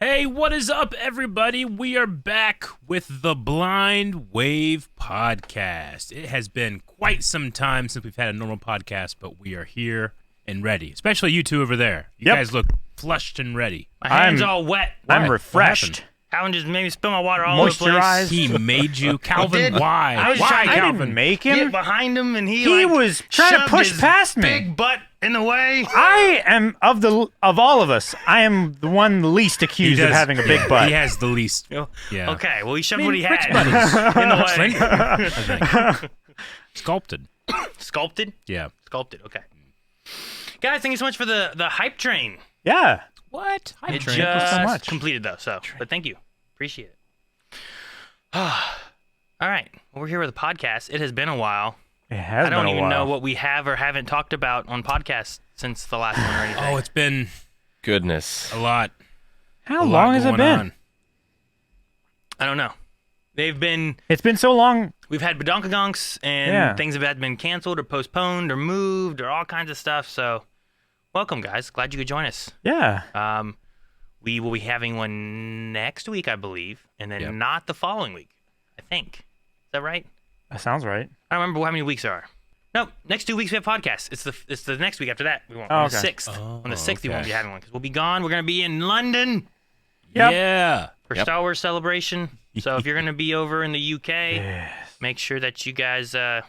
Hey, what is up, everybody? We are back with the Blind Wave Podcast. It has been quite some time since we've had a normal podcast, but we are here and ready. Especially you two over there. You guys look flushed and ready. My hands all wet. I'm refreshed. Calvin just made me spill my water all over the place. Moisturized. He made you. Calvin, why? I Calvin? didn't make Get him. behind him, and he was trying to shoved push his past me. Big butt in the way. I am of all of us. I am the one least accused of having a big butt. He has the least. Yeah. Okay, well, he shoved what he had Rich buddies. in the way. Slender, I think. Sculpted. Sculpted? Yeah. Sculpted, okay. Guys, thank you so much for the hype train. Yeah. What? It train. just so much. completed, though, but thank you. Appreciate it. All right, well, we're here with a podcast. It has been a while. It has I don't been a even while. know what we have or haven't talked about on podcasts since the last one or anything. Oh, it's been Goodness. a lot. How long has it been? On. I don't know. They've been... It's been so long. We've had badonkagonks, and things have been canceled or postponed or moved or all kinds of stuff. So, welcome, guys. Glad you could join us. Yeah. We will be having one next week, I believe, and then not the following week, I think. Is that right? That sounds right. I don't remember how many weeks there are. No, next 2 weeks we have podcasts. It's the next week after that. We won't. Oh, On the okay. 6th. On the 6th we won't be having one because we'll be gone. We're going to be in London Yep. Yeah. for Star Wars Celebration. So if you're going to be over in the UK, make sure that you guys, I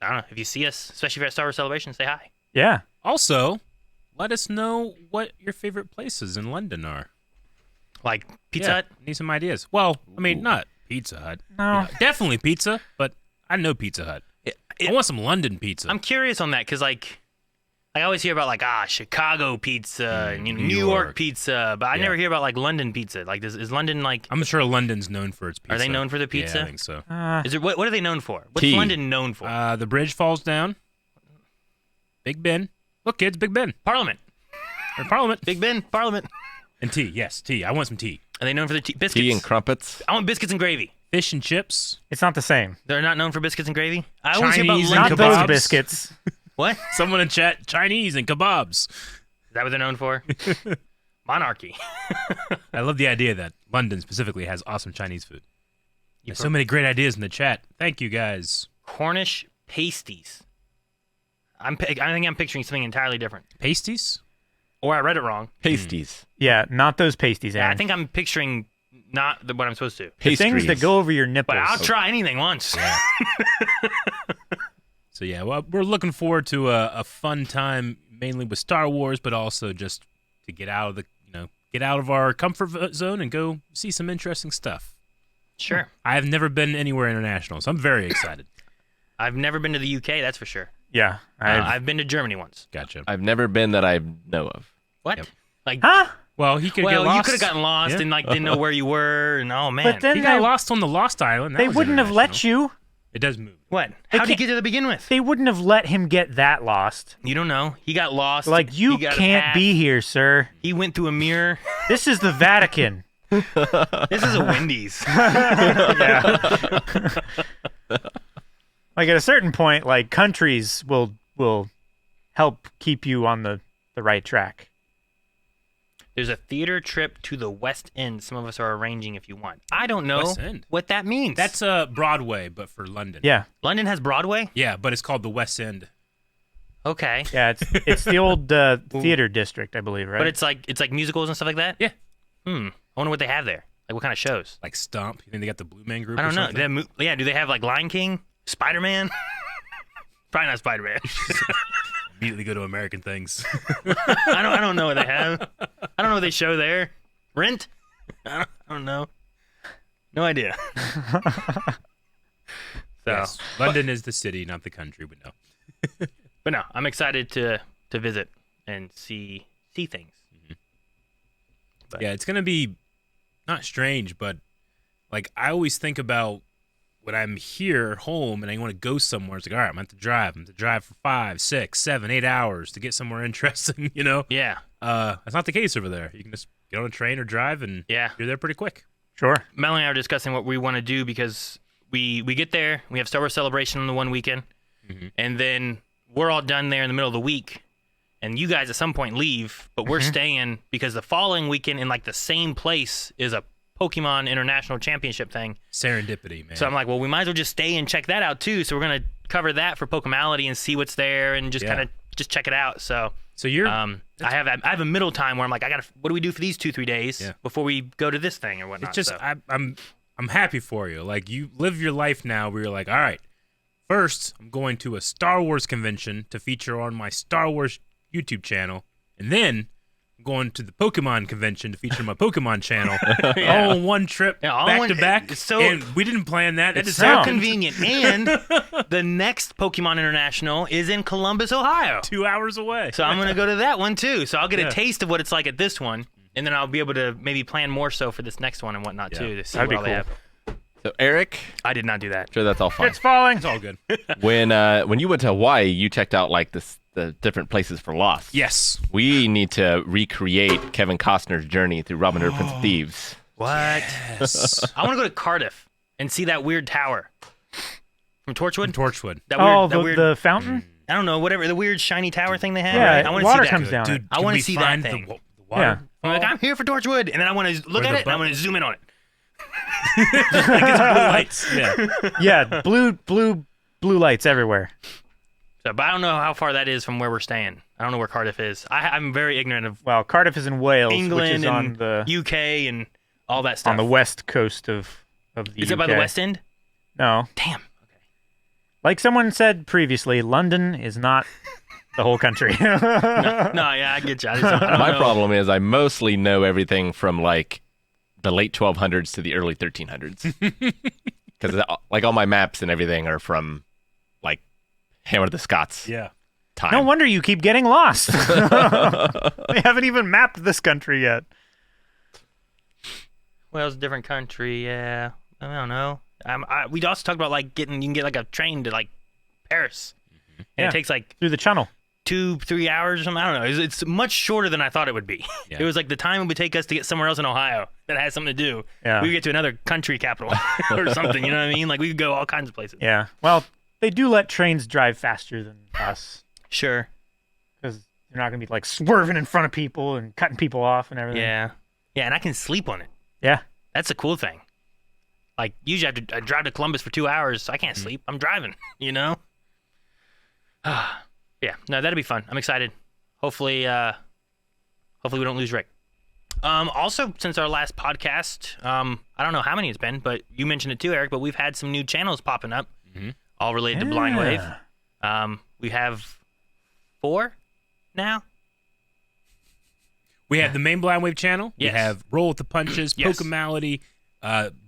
don't know, if you see us, especially if you're at Star Wars Celebration, say hi. Yeah. Also, let us know what your favorite places in London are. Like Pizza Hut? Need some ideas. Well, I mean, not Pizza Hut. No. Definitely pizza, but I know Pizza Hut. I want some London pizza. I'm curious on that because, like, I always hear about, like, Chicago pizza and, New New York York. pizza, but I never hear about, like, London pizza. Like, is London, like... I'm sure London's known for its pizza. Are they known for the pizza? Yeah, I think so. Is it what are they known for? What's Tea. London known for? The bridge falls down. Big Ben. Look, kids, Big Ben. Parliament. Or Parliament. Big Ben, Parliament. And tea. Yes, tea. I want some tea. Are they known for the biscuits? Tea and crumpets. I want biscuits and gravy. Fish and chips. It's not the same. They're not known for biscuits and gravy? I always hear about Chinese London. and Not those kebabs. biscuits. What? Someone in chat, Chinese and kebabs. Is that what they're known for? Monarchy. I love the idea that London specifically has awesome Chinese food. There's so many great ideas in the chat. Thank you, guys. Cornish pasties. I think I'm picturing something entirely different. Pasties? Or I read it wrong. Pasties. Yeah, not those pasties, Yeah, Aaron. I think I'm picturing not what I'm supposed to. The Pastries. things that go over your nipples. But I'll try anything once. So yeah, well, we're looking forward to a fun time, mainly with Star Wars, but also just to get out of our comfort zone and go see some interesting stuff. Sure. I have never been anywhere international, so I'm very excited. I've never been to the UK, that's for sure. Yeah. I've been to Germany once. Gotcha. I've never been that I know of. What? Yep. Like, Huh? Well, he could get well, lost. you could have gotten lost Yeah. and like didn't know where you were, and oh man. But then He got lost on the Lost Island. That they was wouldn't have let international. you. It does move. What? They How did he can't- get there to begin with? They wouldn't have let him get that lost. You don't know. He got lost. Like, you He got a can't path. be here, sir. He went through a mirror. This is the Vatican. This is a Wendy's. Like, at a certain point, like, countries will help keep you on the right track. There's a theater trip to the West End. Some of us are arranging if you want. I don't know West End? what that means. That's Broadway, but for London. Yeah. London has Broadway? Yeah, but it's called the West End. Okay. Yeah, it's the old theater district, I believe, right? But it's like musicals and stuff like that? Yeah. I wonder what they have there. Like what kind of shows? Like Stomp. You think they got the Blue Man Group? I don't or know. something? Do they have like Lion King? Spider-Man? Probably not Spider-Man. Immediately go to American things. I don't know what they have. I don't know what they show there. Rent? I don't know. No idea. So, Yes. London is the city, not the country, but no. but no, I'm excited to visit and see things. But- Yeah, it's going to be not strange, but like I always think about when I'm here home and I want to go somewhere. It's like, all right, I'm going to drive. I'm going to drive for 5, 6, 7, 8 hours to get somewhere interesting, you know? Yeah. That's not the case over there. You can just get on a train or drive and Yeah. you're there pretty quick. Sure. Mel and I are discussing what we want to do because we get there, we have Star Wars Celebration on the one weekend, and then we're all done there in the middle of the week, and you guys at some point leave, but we're staying because the following weekend in like the same place is a Pokemon International Championship thing. Serendipity, man. So I'm like, well, we might as well just stay and check that out too. So we're gonna cover that for Pokemality and see what's there and just kind of just check it out. So you're I have a middle time where I'm like, what do we do for these 2-3 days before we go to this thing or whatnot? It's just I'm happy for you. Like, you live your life now where you're like, all right, first I'm going to a Star Wars convention to feature on my Star Wars YouTube channel, and then I'm going to the Pokemon convention to feature my Pokemon channel, all in one trip, back to back. And we didn't plan that. That It's just so happened. convenient. And the next Pokemon International is in Columbus, Ohio. 2 hours away. So I'm going to go to that one too. So I'll get a taste of what it's like at this one. And then I'll be able to maybe plan more so for this next one and whatnot too. To see That'd what be all they cool. have. So Eric, I did not do that. sure that's all fine. It's falling. It's all good. When you went to Hawaii, you checked out like the different places for Lost. Yes. We need to recreate Kevin Costner's journey through Robin Hood Prince of Thieves. What? Yes. I want to go to Cardiff and see that weird tower from Torchwood. Torchwood. That weird, Oh, that weird, the fountain? I don't know, whatever the weird shiny tower thing they have. Yeah, I want to water see that. comes down. Dude, I can wanna we see that find thing. The water. Yeah. I'm like, I'm here for Torchwood, and then I want to look Where at the it and I want to zoom in on it. Lights. Yeah. Yeah, blue lights everywhere. So, but I don't know how far that is from where we're staying. I don't know where Cardiff is. I'm very ignorant of Well, Cardiff is in Wales, England which is on and the UK and all that stuff. on the west coast of the Is UK. it by the West End? No. Damn. Like someone said previously, London is not the whole country. No, yeah, I get you. I don't My know. problem is I mostly know everything from like the late 1200s to the early 1300s. Because like all my maps and everything are from like Hammer of the Scots Yeah. time. No wonder you keep getting lost. They haven't even mapped this country yet. Well, it's a different country. Yeah, I don't know. We also talked about like you can get like a train to like Paris, and Yeah. it takes like Through the channel. 2-3 hours or something. I don't know. It's much shorter than I thought it would be. Yeah. It was like the time it would take us to get somewhere else in Ohio that has something to do. Yeah. We could get to another country capital or something. You know what I mean? Like we could go all kinds of places. Yeah. Well, they do let trains drive faster than us Sure. because they're not going to be like swerving in front of people and cutting people off and everything. Yeah. Yeah, and I can sleep on it. Yeah. That's a cool thing. Like usually I drive to Columbus for 2 hours. I can't sleep. I'm driving. You know. Yeah. No, that'll be fun. I'm excited. Hopefully we don't lose Rick. Also, since our last podcast, I don't know how many it's been, but you mentioned it too, Eric. But we've had some new channels popping up, all related to Blind Wave. We have 4 now. We have the main Blind Wave channel. Yes. We have Roll with the Punches, Yes. Pokemality,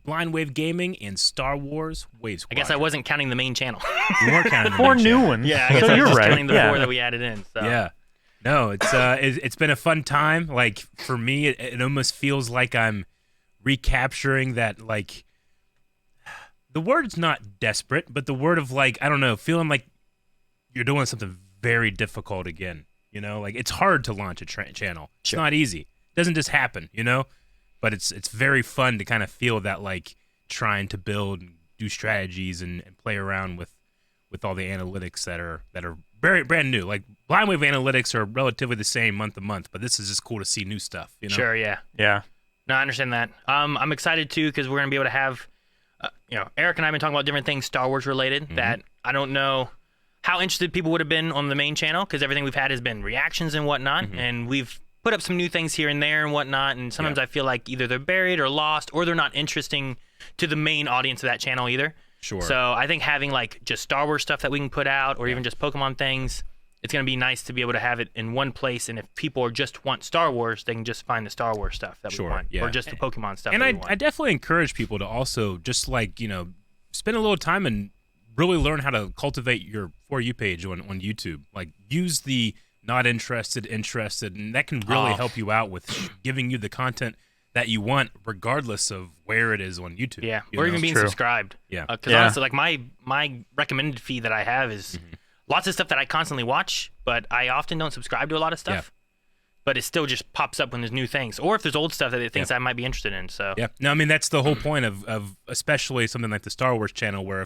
Blind Wave Gaming, and Star Wars Wave Squad. I guess I wasn't counting the main channel. You weren't counting the 4 main new channel. ones. Yeah, I guess so I was you're just right. counting the yeah. 4 that we added in. So. Yeah. No, it's been a fun time. Like, for me, it almost feels like I'm recapturing that, like, the word's not desperate, but the word of, like, I don't know, feeling like you're doing something very difficult again. You know, like, it's hard to launch a channel. It's not easy. It doesn't just happen, you know? But it's very fun to kind of feel that, like, trying to build and do strategies and play around with all the analytics that are very brand new. Like, Blind Wave analytics are relatively the same month to month, but this is just cool to see new stuff, you know? Sure, yeah. Yeah. No, I understand that. I'm excited too because we're gonna be able to have, Eric and I have been talking about different things Star Wars related that I don't know how interested people would have been on the main channel because everything we've had has been reactions and whatnot, and we've put up some new things here and there and whatnot, and sometimes I feel like either they're buried or lost or they're not interesting to the main audience of that channel either. Sure. So I think having like just Star Wars stuff that we can put out or even just Pokemon things, it's going to be nice to be able to have it in one place. And if people just want Star Wars, they can just find the Star Wars stuff that we want yeah. or just the Pokemon stuff And that I we want. definitely encourage people to also just, like, spend a little time and really learn how to cultivate your For You page on YouTube. Like, use the not interested, and that can really help you out with giving you the content that you want, regardless of where it is on YouTube. Yeah, you or know? even being True. subscribed. Yeah. Because honestly, like my recommended feed that I have is lots of stuff that I constantly watch, but I often don't subscribe to a lot of stuff. But it still just pops up when there's new things, or if there's old stuff that it thinks I might be interested in. So Yeah. No, I mean, that's the whole point of especially something like the Star Wars channel, where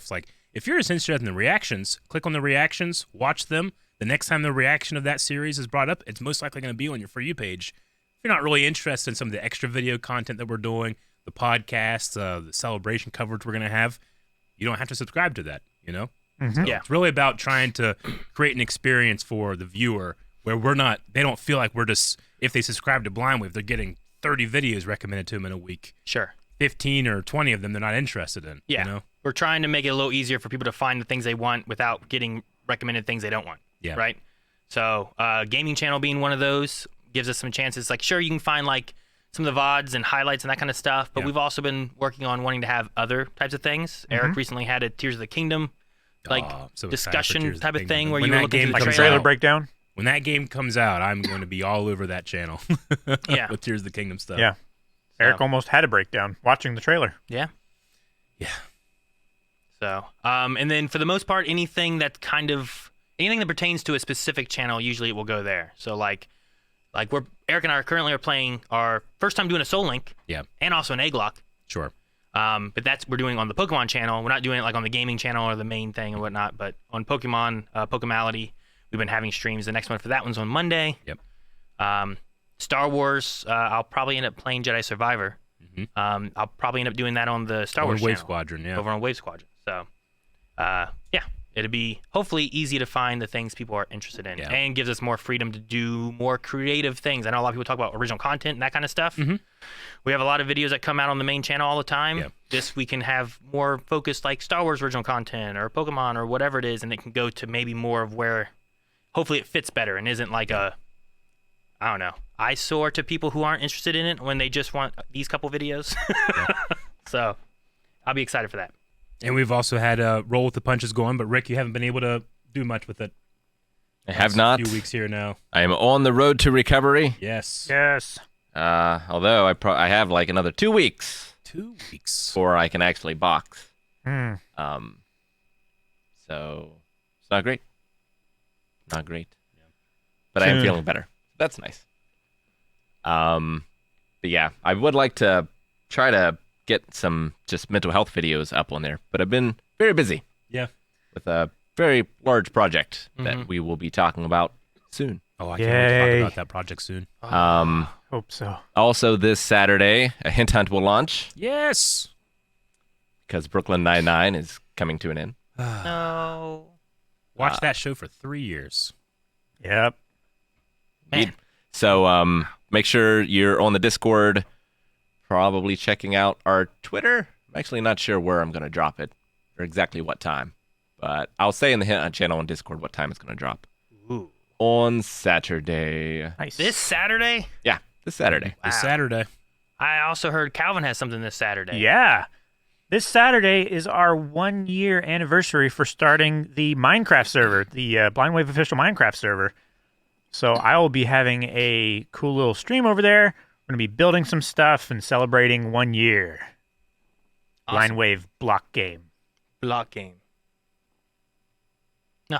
if you're just interested in the reactions, click on the reactions, watch them, the next time the reaction of that series is brought up, it's most likely going to be on your For You page. If you're not really interested in some of the extra video content that we're doing, the podcasts, the celebration coverage we're going to have, you don't have to subscribe to that, you know? So Yeah. it's really about trying to create an experience for the viewer where they don't feel like we're just, if they subscribe to Blind Wave, they're getting 30 videos recommended to them in a week. Sure. 15 or 20 of them they're not interested in. Yeah. You know? We're trying to make it a little easier for people to find the things they want without getting recommended things they don't want. Yeah. Right? So, gaming channel being one of those gives us some chances. Like, sure, you can find like some of the VODs and highlights and that kind of stuff, but we've also been working on wanting to have other types of things. Eric recently had a Tears of the Kingdom like so excited for discussion Tears of type the of Kingdom. thing where When you were that looking game through the Like a comes trailer. trailer out. breakdown. When that game comes out, I'm going to be all over that channel. Yeah. With Tears of the Kingdom stuff. Yeah. Eric almost had a breakdown watching the trailer. Yeah. Yeah. So, and then for the most part, anything that pertains to a specific channel, usually it will go there. So like Eric and I currently are playing our first time doing a Soul Link. Yeah. And also an Egglock. Sure. But we're doing on the Pokemon channel. We're not doing it like on the gaming channel or the main thing and whatnot. But on Pokemon, Pokemality, we've been having streams. The next one for that one's on Monday. Yep. Star Wars, I'll probably end up playing Jedi Survivor. I'll probably end up doing that on the Star Wars Wave channel, Squadron, yeah. over on Wave Squadron. So, yeah, it'll be hopefully easy to find the things people are interested in, and gives us more freedom to do more creative things. I know a lot of people talk about original content and that kind of stuff. We have a lot of videos that come out on the main channel all the time. Yeah. This we can have more focused like Star Wars original content or Pokemon or whatever it is, and it can go to maybe more of where hopefully it fits better and isn't like a, I don't know, eyesore to people who aren't interested in it when they just want these couple videos. So I'll be excited for that. And we've also had Roll with the Punches going, but Rick, you haven't been able to do much with it. I have not. A few weeks here now. I am on the road to recovery. Yes. Yes. Although I have like another 2 weeks 2 weeks. before I can actually box. Hmm. So it's not great. Not great. But I am Soon. feeling better. That's nice. But yeah, I would like to try to get some just mental health videos up on there, but I've been very busy. Yeah. With a very large project that we will be talking about soon. Oh, I can't wait to Yay. talk about that project soon. Hope so. Also this Saturday, a hint hunt will launch Yes. because Brooklyn Nine-Nine is coming to an end. No. Watched that show for 3 years. Yep. Man. So make sure you're on the Discord, probably checking out our Twitter. I'm actually not sure where I'm going to drop it or exactly what time, but I'll say in the Hint Hunt channel on Discord what time it's going to drop. Ooh. On Saturday. Nice. This Saturday? Yeah, this Saturday. This Wow. Saturday. I also heard Calvin has something this Saturday. Yeah. This Saturday is our 1 year anniversary for starting the Minecraft server, the Blind Wave official Minecraft server. So I will be having a cool little stream over there. We're going to be building some stuff and celebrating 1 year. Awesome. Blind Wave block game. Block game. No.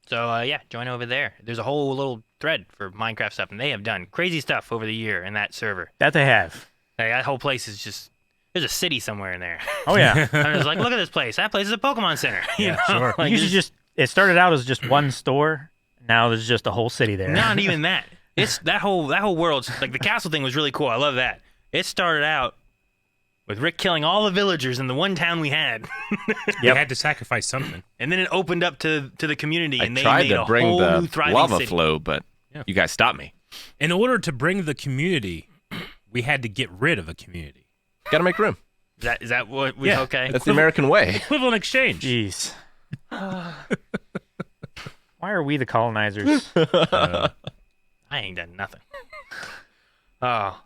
So, yeah, join over there. There's a whole little thread for Minecraft stuff, and they have done crazy stuff over the year in that server. That they have. Like, that whole place is just, there's a city somewhere in there. Oh, yeah. I was like, look at this place. That place is a Pokemon Center. You Yeah, know? sure. Like, Usually there's it started out as just one store. Now there's just a whole city there. not even that. It's that whole world's like the castle thing was really cool. I love that. It started out with Rick killing all the villagers in the one town we had, You had to sacrifice something. and then it opened up to the community, I and they tried made to a bring whole the new thriving lava city. flow, but Yeah. you guys stopped me. In order to bring the community, we had to get rid of a community. Got to make room. Is that what we Yeah. okay? That's the American way. Equivalent exchange. Jeez. Why are we the colonizers? I ain't done nothing. Oh,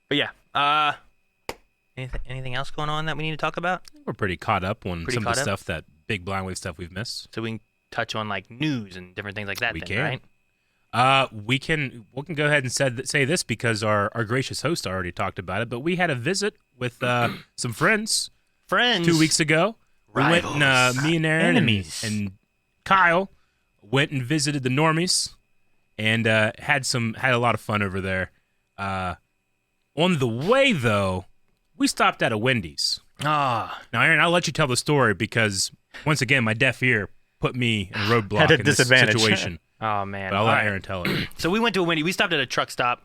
but yeah. Anything else going on that we need to talk about? We're pretty caught up on Pretty some of the caught up? stuff, that big Blind Wave stuff we've missed. So we can touch on like news and different things like that. We then, can. right? We can go ahead and say this because our gracious host already talked about it, but we had a visit with some friends Friends. 2 weeks ago. We went and Rivals. me and Aaron Enemies. and Kyle went and visited the Normies and had a lot of fun over there. On the way though, we stopped at a Wendy's. Ah, Now, Aaron, I'll let you tell the story because once again, my deaf ear put me in a roadblock At a in this disadvantage. situation. Oh man. But I'll let All right. Aaron tell it. So we went to a Wendy. We stopped at a truck stop.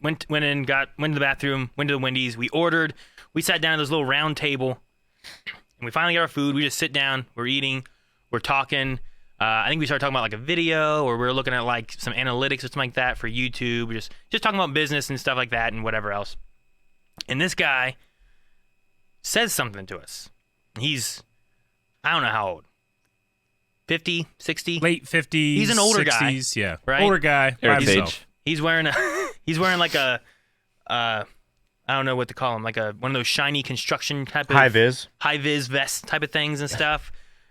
Went to the bathroom. Went to the Wendy's. We ordered. We sat down at this little round table, and we finally got our food. We just sit down. We're eating. We're talking. I think we started talking about like a video, or we were looking at like some analytics or something like that for YouTube. We're just talking about business and stuff like that and whatever else. And this guy says something to us. He's, I don't know how old. 50, 60? Late 50s. He's an older 60s, guy. Yeah. Right? Older guy. By Eric himself. age. He's wearing like a I don't know what to call him, like one of those shiny construction type of High vis vest type of things and stuff.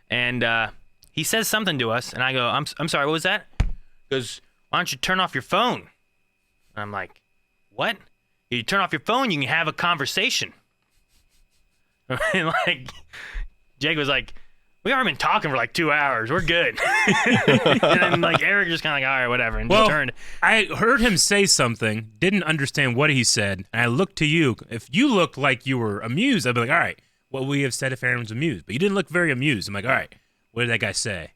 And he says something to us, and I go, I'm sorry, what was that? He goes, why don't you turn off your phone? And I'm like, what? You turn off your phone, you can have a conversation. And like, Jake was like, we already been talking for like 2 hours. We're good. And then like Eric just kind of like, all right, whatever, and just turned. I heard him say something, didn't understand what he said, and I looked to you. If you looked like you were amused, I'd be like, all right, what would we have said if Aaron was amused? But you didn't look very amused. I'm like, all right, what did that guy say?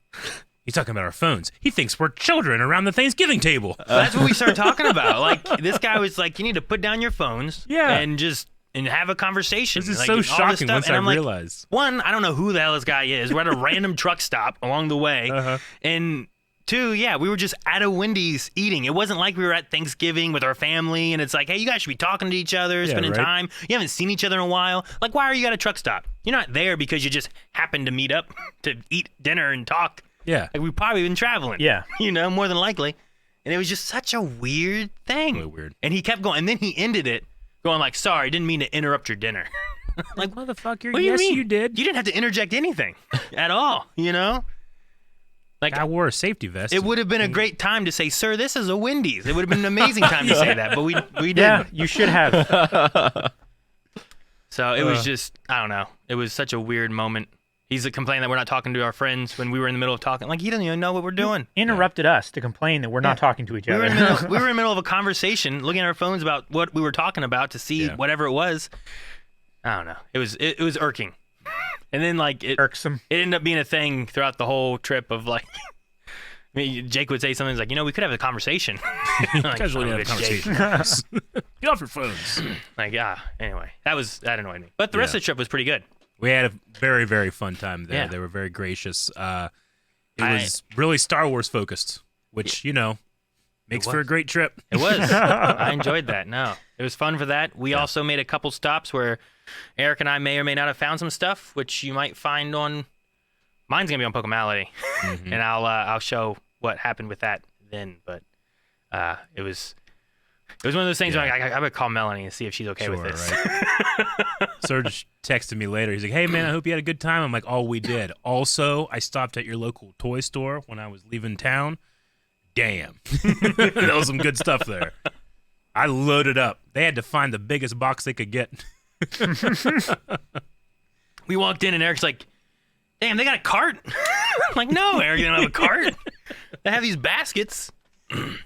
He's talking about our phones. He thinks we're children around the Thanksgiving table. That's what we started talking about. Like, this guy was like, you need to put down your phones and have a conversation. This is like, so all this shocking stuff. once And I I'm like, realized. one, I don't know who the hell this guy is. We're at a random truck stop along the way. And two, we were just at a Wendy's eating. It wasn't like we were at Thanksgiving with our family and it's like, hey, you guys should be talking to each other, spending time. You haven't seen each other in a while. Like, why are you at a truck stop? You're not there because you just happened to meet up to eat dinner and talk. Yeah. Like, we've probably been traveling. Yeah. You know, more than likely. And it was just such a weird thing. Really weird. And he kept going. And then he ended it going like, sorry, didn't mean to interrupt your dinner. Like, motherfucker, what do yes, you mean? you did. You didn't have to interject anything at all, you know? Like, I wore a safety vest. it would have been a great time to say, sir, this is a Wendy's. It would have been an amazing time to say that, but we didn't. Yeah, you should have. So it was just, I don't know. It was such a weird moment. He's complaining that we're not talking to our friends when we were in the middle of talking. Like, he doesn't even know what we're doing. Interrupted us to complain that we're not talking to each We other. were in the middle of a conversation, looking at our phones about what we were talking about to see whatever it was. I don't know. It was irking. And then like Irksome. It ended up being a thing throughout the whole trip of like, I mean, Jake would say something like, we could have a conversation. You Like, guys really son have of a a bitch, conversation. Get off your phones. Like, anyway, that annoyed me. But the rest of the trip was pretty good. We had a very, very fun time there. Yeah. They were very gracious. It was really Star Wars focused, which, makes for a great trip. It was. I enjoyed that. No, it was fun for that. We also made a couple stops where Eric and I may or may not have found some stuff, which you might find on. Mine's gonna be on Pokemality, and I'll show what happened with that then. But it was one of those things where I would call Melanie and see if she's okay with this. Right. Serge texted me later. He's like, "Hey man, I hope you had a good time." I'm like, "Oh, we did." Also, I stopped at your local toy store when I was leaving town. Damn, that was some good stuff there. I loaded up. They had to find the biggest box they could get. We walked in and Eric's like, "Damn, they got a cart." I'm like, "No, Eric, they don't have a cart. They have these baskets."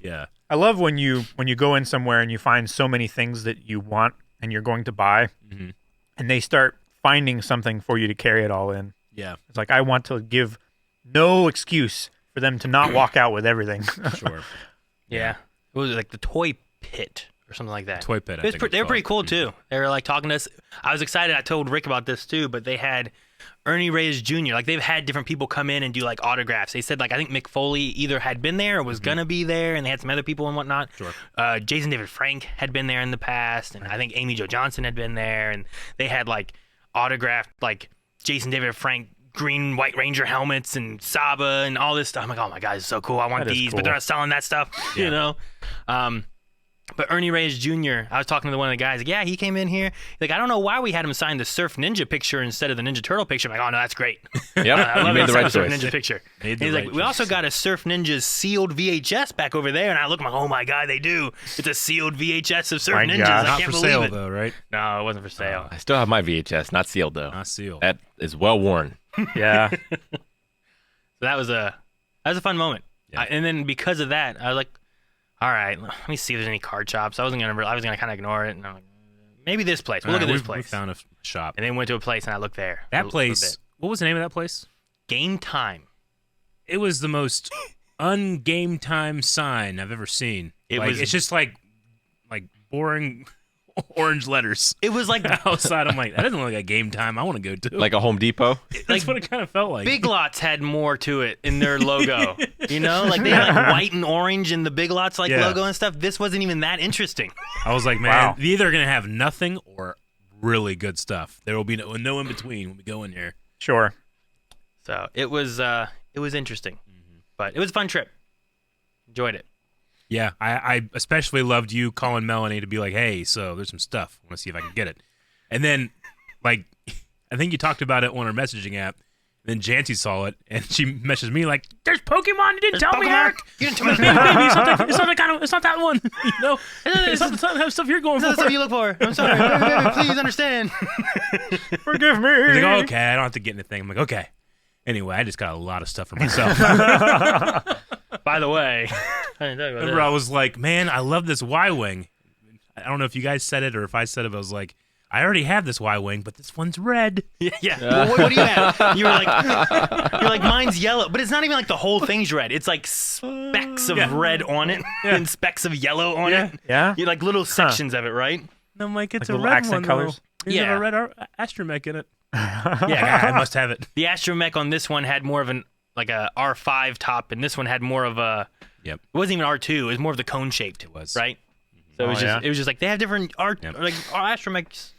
Yeah. I love when you go in somewhere and you find so many things that you want and you're going to buy, and they start finding something for you to carry it all in. Yeah. It's like, I want to give no excuse for them to not walk out with everything. Sure. Yeah. It was like the toy pit or something like that. Toy pit. They were pretty cool too. They were like talking to us. I was excited. I told Rick about this too, but they had Ernie Reyes Jr. Like, they've had different people come in and do like autographs. They said like, I think Mick Foley either had been there or was gonna be there, and they had some other people and whatnot. Sure. Jason David Frank had been there in the past, and I think Amy Jo Johnson had been there, and they had like autographed like Jason David Frank green White Ranger helmets and Saba and all this stuff. I'm like, oh my god, it's so cool. I want That is these, cool. but they're not selling that stuff, you know. But Ernie Reyes Jr., I was talking to one of the guys. Like, yeah, he came in here. Like, I don't know why we had him sign the Surf Ninja picture instead of the Ninja Turtle picture. I'm like, oh no, that's great. Yep, I you love made it. the right Surf choice. Ninja picture. Made And the he's right like, we also got a Surf Ninja sealed VHS back over there, and I look, I'm like, oh my god, they do. It's a sealed VHS of Surf My Ninjas. God. I Not can't for believe sale it. though, right? No, it wasn't for sale. I still have my VHS, not sealed though. Not sealed. That is well worn. Yeah. So that was a fun moment. Yeah. And then because of that, I was like, all right, let me see if there's any card shops. I was gonna kind of ignore it, and I'm like, maybe this place. We'll look at this We place. found a shop. And then went to a place, and I looked there. That for a place. bit. What was the name of that place? Game Time. It was the most ungame time sign I've ever seen. It's just like boring orange letters. It was like outside. I'm like, that doesn't look like a game time I want to go to. Like a Home Depot. That's what it kind of felt like. Big Lots had more to it in their logo. You know, like they had like white and orange in the Big Lots logo and stuff. This wasn't even that interesting. I was like, man, they're either gonna have nothing or really good stuff. There will be no in between when we go in here. Sure. So it was interesting, but it was a fun trip. Enjoyed it. Yeah, I especially loved you calling Melanie to be like, hey, so there's some stuff. I want to see if I can get it. And then, like, I think you talked about it on our messaging app. Then Jancy saw it, and she messaged me like, there's Pokemon. You didn't tell me, Eric. You didn't tell me. Maybe it's not that one. You know? It's not the type of stuff you're going for. That's what you look for. I'm sorry. Baby, please understand. Forgive me. He's like, okay, I don't have to get anything. I'm like, okay. Anyway, I just got a lot of stuff for myself. By the way, remember I was like, man, I love this Y-Wing. I don't know if you guys said it or if I said it, but I was like, I already have this Y-Wing, but this one's red. Yeah. Well, what do you have? You're like, mine's yellow, but it's not even like the whole thing's red. It's like specks of red on it and specks of yellow on it. Yeah. You like little sections of it, right? And I'm like, it's like a red red accent one, colors. Though. Yeah. Have a red astromech in it. Yeah, I must have it. The astromech on this one had more of a R5 top, and this one had more of a. Yep. It wasn't even R2. It was more of the cone shaped. It was right. So it was just like they have different astromechs.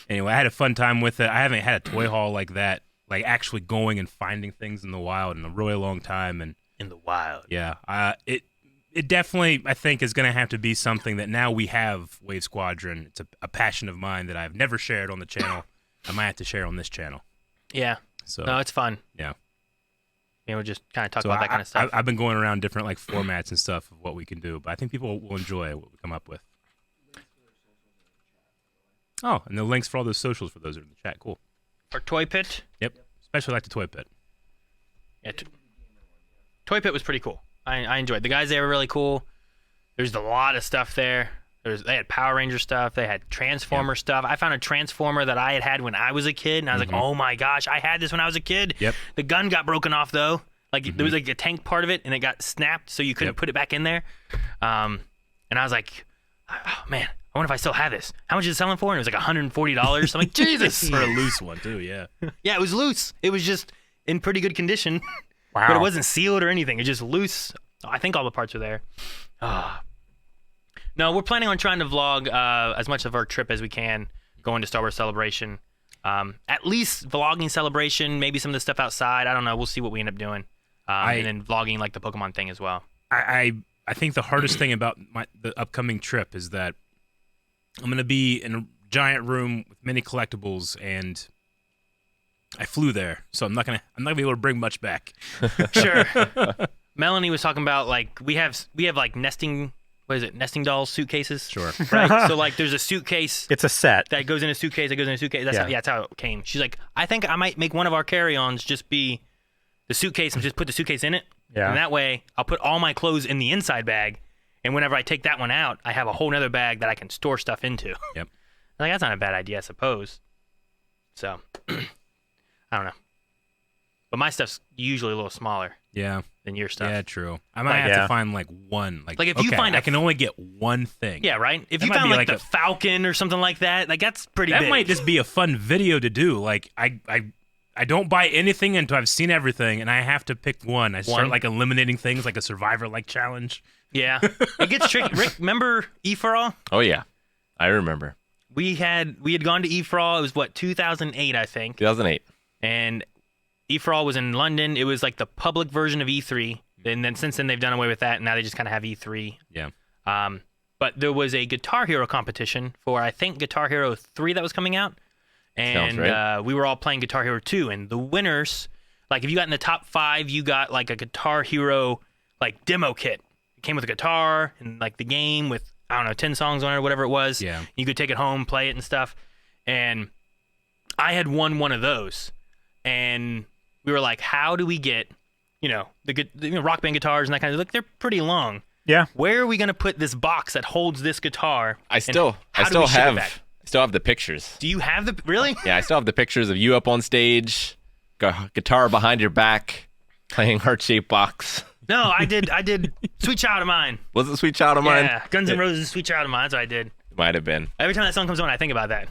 Anyway, I had a fun time with it. I haven't had a toy haul like that, like actually going and finding things in the wild in a really long time. And in the wild. Yeah. It definitely, I think, is going to have to be something that now we have Wave Squadron. It's a passion of mine that I've never shared on the channel. I might have to share on this channel. Yeah. So no, it's fun. Yeah. We'll just kind of talk about that kind of stuff. I've been going around different like formats and stuff of what we can do, but I think people will enjoy what we come up with. Oh, and the links for all those socials for those that are in the chat. Cool. Our Toy Pit. Yep. Especially like the Toy Pit. Yeah. Toy Pit was pretty cool. I enjoyed it. The guys there were really cool. There's a lot of stuff there. They had Power Ranger stuff. They had Transformer stuff. I found a Transformer that I had when I was a kid, and I was like, oh my gosh, I had this when I was a kid. Yep. The gun got broken off, though. Like, there was like a tank part of it, and it got snapped, so you couldn't put it back in there. And I was like, oh man, I wonder if I still have this. How much is it selling for? And it was like $140. I'm like, Jesus. For a loose one, too, yeah. Yeah, it was loose. It was just in pretty good condition. Wow. But it wasn't sealed or anything. It was just loose. I think all the parts are there. No, we're planning on trying to vlog as much of our trip as we can, going to Star Wars Celebration. At least vlogging Celebration, maybe some of the stuff outside. I don't know. We'll see what we end up doing. And then vlogging like the Pokemon thing as well. I think the hardest thing about the upcoming trip is that I'm going to be in a giant room with many collectibles, and I flew there, so I'm not gonna be able to bring much back. Sure. Melanie was talking about like we have like nesting doll suitcases. Sure. Right. So like there's a suitcase. It's a set. That goes in a suitcase. That goes in a suitcase. That's how it came. She's like, I think I might make one of our carry-ons just be the suitcase and just put the suitcase in it. Yeah. And that way I'll put all my clothes in the inside bag, and whenever I take that one out, I have a whole other bag that I can store stuff into. Yep. Like that's not a bad idea, I suppose. So I don't know. But my stuff's usually a little smaller. Yeah. Than your stuff. Yeah, true. I might have to find like one. Like if you find I can only get one thing. Yeah, right? If That you might found be like like the Falcon or something like that, like that's pretty That big. might just be a fun video to do. Like I don't buy anything until I've seen everything, and I have to pick one. I start like eliminating things like a Survivor-like challenge. Yeah. It gets tricky. Rick, remember E-For-All? Oh, yeah. I remember. We had gone to E-For-All. It was, 2008, I think. 2008. And E-For-All was in London. It was like the public version of E3. And then since then, they've done away with that, and now they just kind of have E3. Yeah. But there was a Guitar Hero competition for, I think, Guitar Hero 3 that was coming out. And right. We were all playing Guitar Hero 2. And the winners, like if you got in the top 5, you got like a Guitar Hero like demo kit. It came with a guitar and like the game with, I don't know, 10 songs on it or whatever it was. Yeah. You could take it home, play it and stuff. And I had won one of those. And we were like, how do we get, the Rock Band guitars and that kind of, they're pretty long. Yeah. Where are we going to put this box that holds this guitar? I still have the pictures. Do you have really? Yeah, I still have the pictures of you up on stage, guitar behind your back, playing heart-shaped box. No, I did Sweet Child of Mine. Was it Sweet Child of Mine? Yeah, Guns N' Roses, Sweet Child of Mine. That's what I did. Might have been. Every time that song comes on, I think about that.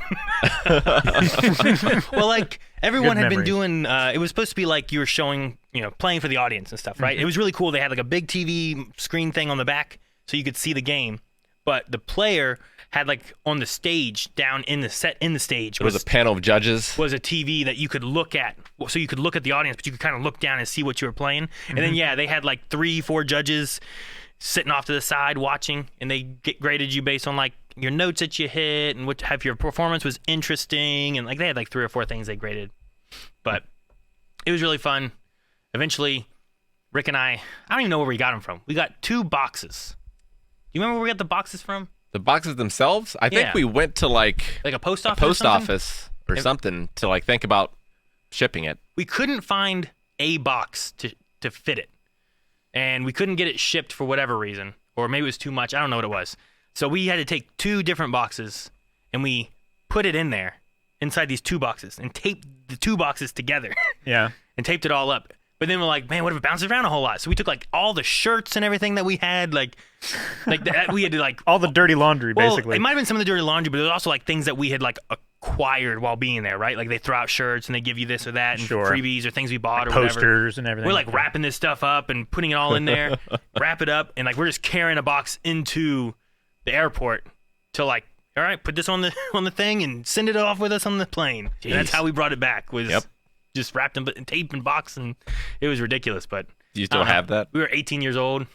Well, like everyone Good had been memories. doing. It was supposed to be like you were showing, playing for the audience and stuff, right? It was really cool. They had like a big TV screen thing on the back, so you could see the game. But the player had like on the stage, down in the stage, There was a panel of judges. was a TV that you could look at. So you could look at the audience, but you could kind of look down and see what you were playing. And then they had like 3-4 judges sitting off to the side watching, and they graded you based on like your notes that you hit and what if your performance was interesting, and like they had like 3 or 4 things they graded. But it was really fun. Eventually, Rick and I don't even know where we got them from. We got 2 boxes. Do you remember where we got the boxes from? The boxes themselves? I think Yeah. we went to like Like a post a office? post or something? office or something to like think about shipping it. We couldn't find a box to fit it. And we couldn't get it shipped for whatever reason. Or maybe it was too much. I don't know what it was. So we had to take 2 different boxes and we put it in there inside these 2 boxes and taped the 2 boxes together Yeah. and taped it all up. But then we're like, man, what if it bounces around a whole lot? So we took like all the shirts and everything that we had, like that we had to like. All the dirty laundry, Well, basically. it might have been some of the dirty laundry, but it was also like things that we had like acquired while being there, right? Like they throw out shirts and they give you this or that and Sure. freebies or things we bought or whatever. Posters and everything. We're like wrapping this stuff up and putting it all in there, wrap it up, and like we're just carrying a box into the airport to like, all right, put this on the thing and send it off with us on the plane. And that's how we brought it back. Was Yep. just wrapped in tape and box, and it was ridiculous. But Do you still I don't know. have that? We were 18 years old.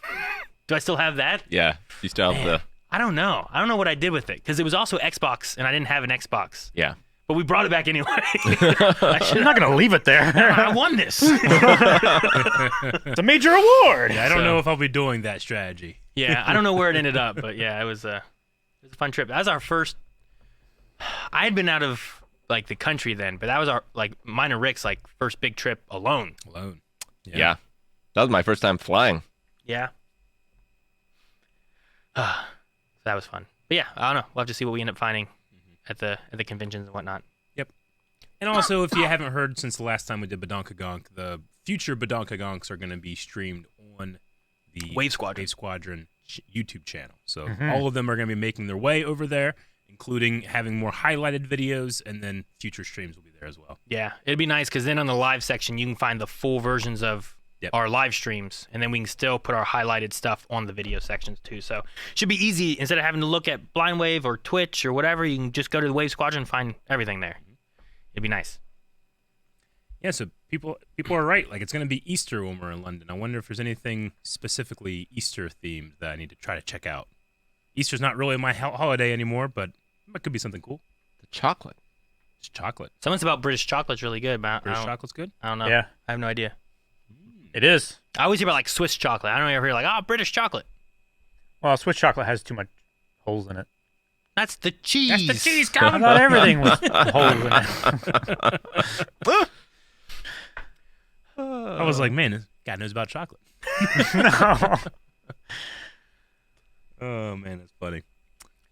Do I still have that? Yeah. You still have the. I don't know. I don't know what I did with it because it was also Xbox, and I didn't have an Xbox. Yeah. But we brought it back anyway. You're not going to leave it there. I won this. It's a major award. I don't know if I'll be doing that strategy. Yeah, I don't know where it ended up, but yeah, it was a fun trip. That was our first. I had been out of like the country then, but that was our like mine and Rick's like first big trip alone. Alone. Yeah. That was my first time flying. Yeah. So that was fun. But yeah, I don't know. We'll have to see what we end up finding at the conventions and whatnot. Yep. And also, if you haven't heard since the last time we did Badonkagonk, the future Badonkagonks are going to be streamed on the Wave Squadron. YouTube channel. So all of them are going to be making their way over there, including having more highlighted videos, and then future streams will be there as well. Yeah, it'd be nice because then on the live section you can find the full versions of our live streams, and then we can still put our highlighted stuff on the video sections too. So should be easy. Instead of having to look at Blind Wave or Twitch or whatever, you can just go to the Wave Squadron and find everything there. It'd be nice. Yeah, so people are right. Like, it's going to be Easter when we're in London. I wonder if there's anything specifically Easter themed that I need to try to check out. Easter's not really my holiday anymore, but it could be something cool. The chocolate. It's chocolate. Something's about British chocolate's really good, but British chocolate's good? I don't know. Yeah. I have no idea. It is. I always hear about like Swiss chocolate. I don't ever hear like, British chocolate. Well, Swiss chocolate has too much holes in it. That's the cheese. That's the cheese, I Calvin. thought everything was holes in it. I was like, man, this guy knows about chocolate. No. Oh, man, that's funny.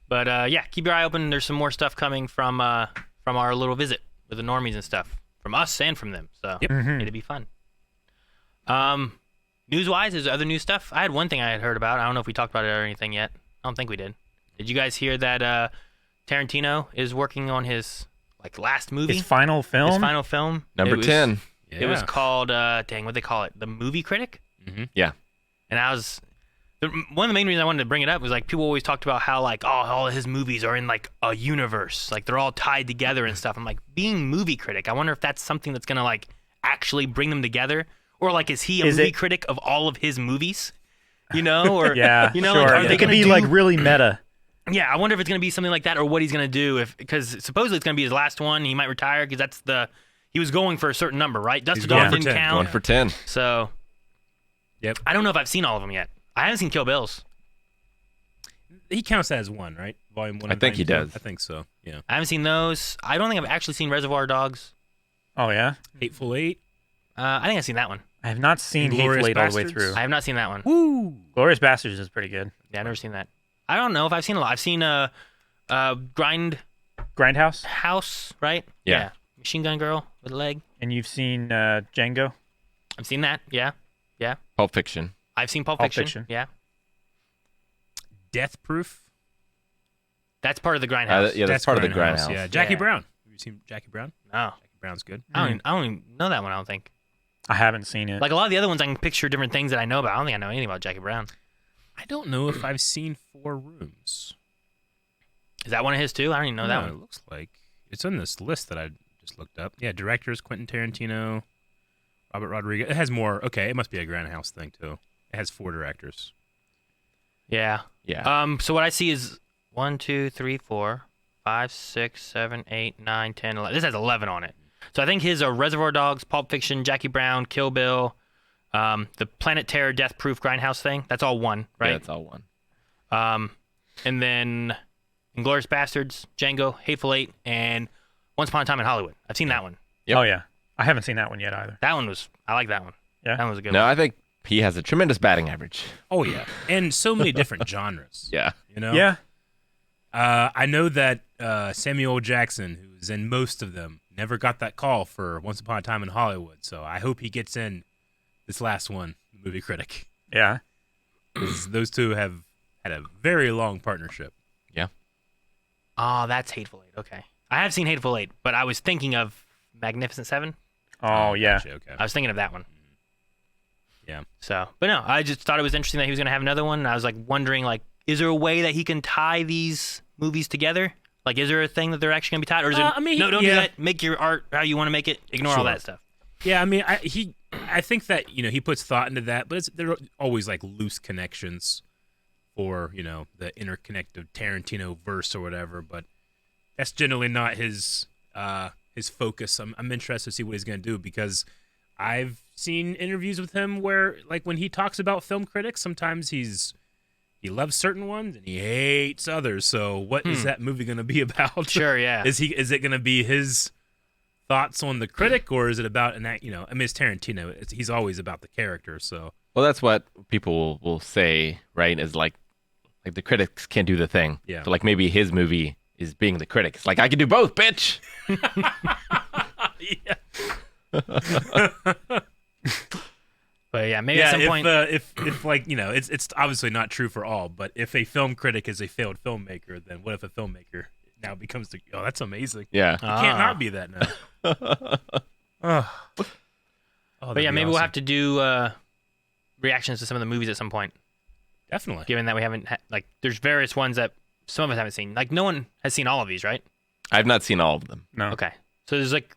But yeah, keep your eye open. There's some more stuff coming from our little visit with the normies and stuff, from us and from them. So it'll be fun. News-wise, is there other news stuff? I had one thing I had heard about. I don't know if we talked about it or anything yet. I don't think we did. Did you guys hear that Tarantino is working on his like last movie? His final film? His final film. Number 10. It was called what'd they call it? The Movie Critic. Yeah. And one of the main reasons I wanted to bring it up was like people always talked about how like all of his movies are in like a universe, like they're all tied together and stuff. I'm like, being Movie Critic, I wonder if that's something that's gonna like actually bring them together, or like is he a movie critic of all of his movies? You know, or Yeah, you know, sure. like, are It they could gonna be do, like really meta. Yeah, I wonder if it's gonna be something like that, or what he's gonna do because supposedly it's gonna be his last one. He might retire because he was going for a certain number, right? Dust to going Dawn for didn't 10. count. Going for 10. So, Yep. I don't know if I've seen all of them yet. I haven't seen Kill Bills. He counts that as one, right? Volume 1. I think he does. I think so, yeah. I haven't seen those. I don't think I've actually seen Reservoir Dogs. Oh, yeah? Hateful Eight. I think I've seen that one. I have not seen Inglourious Hateful Eight all the way Bastards? through. I have not seen that one. Woo! Glorious Bastards is pretty good. Yeah, I've never seen that. I don't know if I've seen a lot. I've seen Grindhouse, Grindhouse? right? Yeah. Machine Gun Girl with a leg. And you've seen Django? I've seen that. Yeah. Pulp Fiction. I've seen Pulp Pulp Fiction. Fiction. Yeah. Death Proof. That's part of the Grindhouse. Yeah, that's part of the Grindhouse. Yeah, Jackie Yeah. Brown. Have you seen Jackie Brown? No. Jackie Brown's good. I don't even know that one, I don't think. I haven't seen it. Like a lot of the other ones, I can picture different things that I know about. I don't think I know anything about Jackie Brown. I don't know if I've seen Four Rooms. Is that one of his too? I don't even know that No, one. It looks like it's on this list that I just looked up. Yeah, directors Quentin Tarantino, Robert Rodriguez. It has more. Okay, it must be a Grindhouse thing too. It has 4 directors. Yeah. Yeah. So what I see is 1, 2, 3, 4, 5, 6, 7, 8, 9, 10, 11. This has 11 on it. So I think his are Reservoir Dogs, Pulp Fiction, Jackie Brown, Kill Bill, the Planet Terror, Death Proof, Grindhouse thing. That's all one, right? Yeah, it's all one. And then Inglourious Bastards, Django, Hateful Eight, and Once Upon a Time in Hollywood. I've seen that one. Yep. Oh yeah, I haven't seen that one yet either. That one was, I like that one. Yeah? That one was a good No, one. I think he has a tremendous batting average. Oh yeah, and so many different genres. Yeah. You know. Yeah, I know that Samuel Jackson, who's in most of them, never got that call for Once Upon a Time in Hollywood. So I hope he gets in this last one, Movie Critic. yeah. 'Cause those two have had a very long partnership. Yeah. Oh, that's Hateful Eight. Okay. I have seen Hateful Eight, but I was thinking of Magnificent Seven. Oh yeah. Gotcha, okay. I was thinking of that one. Yeah. So, but no, I just thought it was interesting that he was going to have another one. And I was like wondering, like, is there a way that he can tie these movies together? Like, is there a thing that they're actually going to be tied? Or is it, I mean, no, don't do yeah. that. Make your art how you want to make it. Ignore all Sure. that stuff. Yeah, I mean, I think that he puts thought into that, but there are always like loose connections for the interconnected Tarantino verse or whatever. But that's generally not his focus. I'm interested to see what he's gonna do because I've seen interviews with him where like when he talks about film critics, sometimes he loves certain ones and he hates others. So what is that movie gonna be about? Sure, yeah. Is it gonna be his thoughts on the critic, or is it about an act? I mean, it's Tarantino. He's always about the character. So Well, that's what people will say, right? Is like the critics can't do the thing. Yeah. So like maybe his movie is being the critic. It's like I can do both, bitch. yeah, But yeah, maybe at some point. if like it's obviously not true for all, but if a film critic is a failed filmmaker, then what if a filmmaker now becomes that's amazing. Yeah. It can't not be that now. But yeah, maybe we'll have to do reactions to some of the movies at some point. definitely. Given that we haven't, there's various ones that some of us haven't seen. Like, no one has seen all of these, right? I've not seen all of them. No. Okay. So there's like